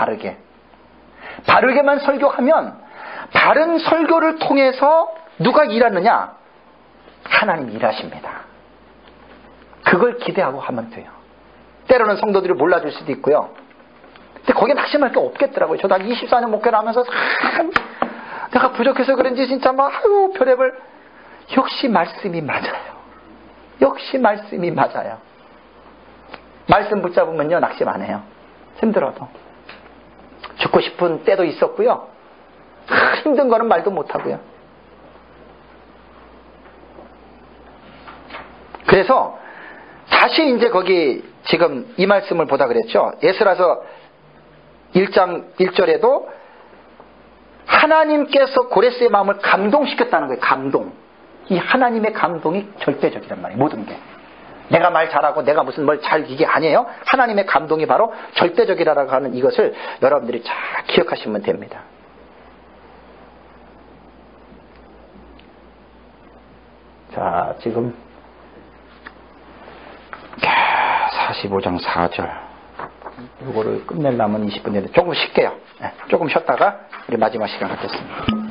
바르게만 설교하면 바른 설교를 통해서 누가 일하느냐? 하나님이 일하십니다. 그걸 기대하고 하면 돼요. 때로는 성도들이 몰라줄 수도 있고요. 근데 거기에 낙심할 게 없겠더라고요. 저도 한 24년 목회를 하면서 내가 부족해서 그런지 진짜 별의별. 역시 말씀이 맞아요. 말씀 붙잡으면요, 낙심 안 해요. 힘들어도. 죽고 싶은 때도 있었고요. 힘든 거는 말도 못하고요. 그래서 다시 이제 거기 지금 이 말씀을 보다 그랬죠. 에스라서 1장 1절에도 하나님께서 고레스의 마음을 감동시켰다는 거예요. 감동. 이 하나님의 감동이 절대적이란 말이에요. 모든 게. 내가 말 잘하고 내가 무슨 뭘 잘 이게 아니에요. 하나님의 감동이 바로 절대적이라고 하는 이것을 여러분들이 잘 기억하시면 됩니다. 자, 지금 45장 4절 이거를 끝내려면 20분 전에 조금 쉴게요. 조금 쉬었다가 우리 마지막 시간 갖겠습니다.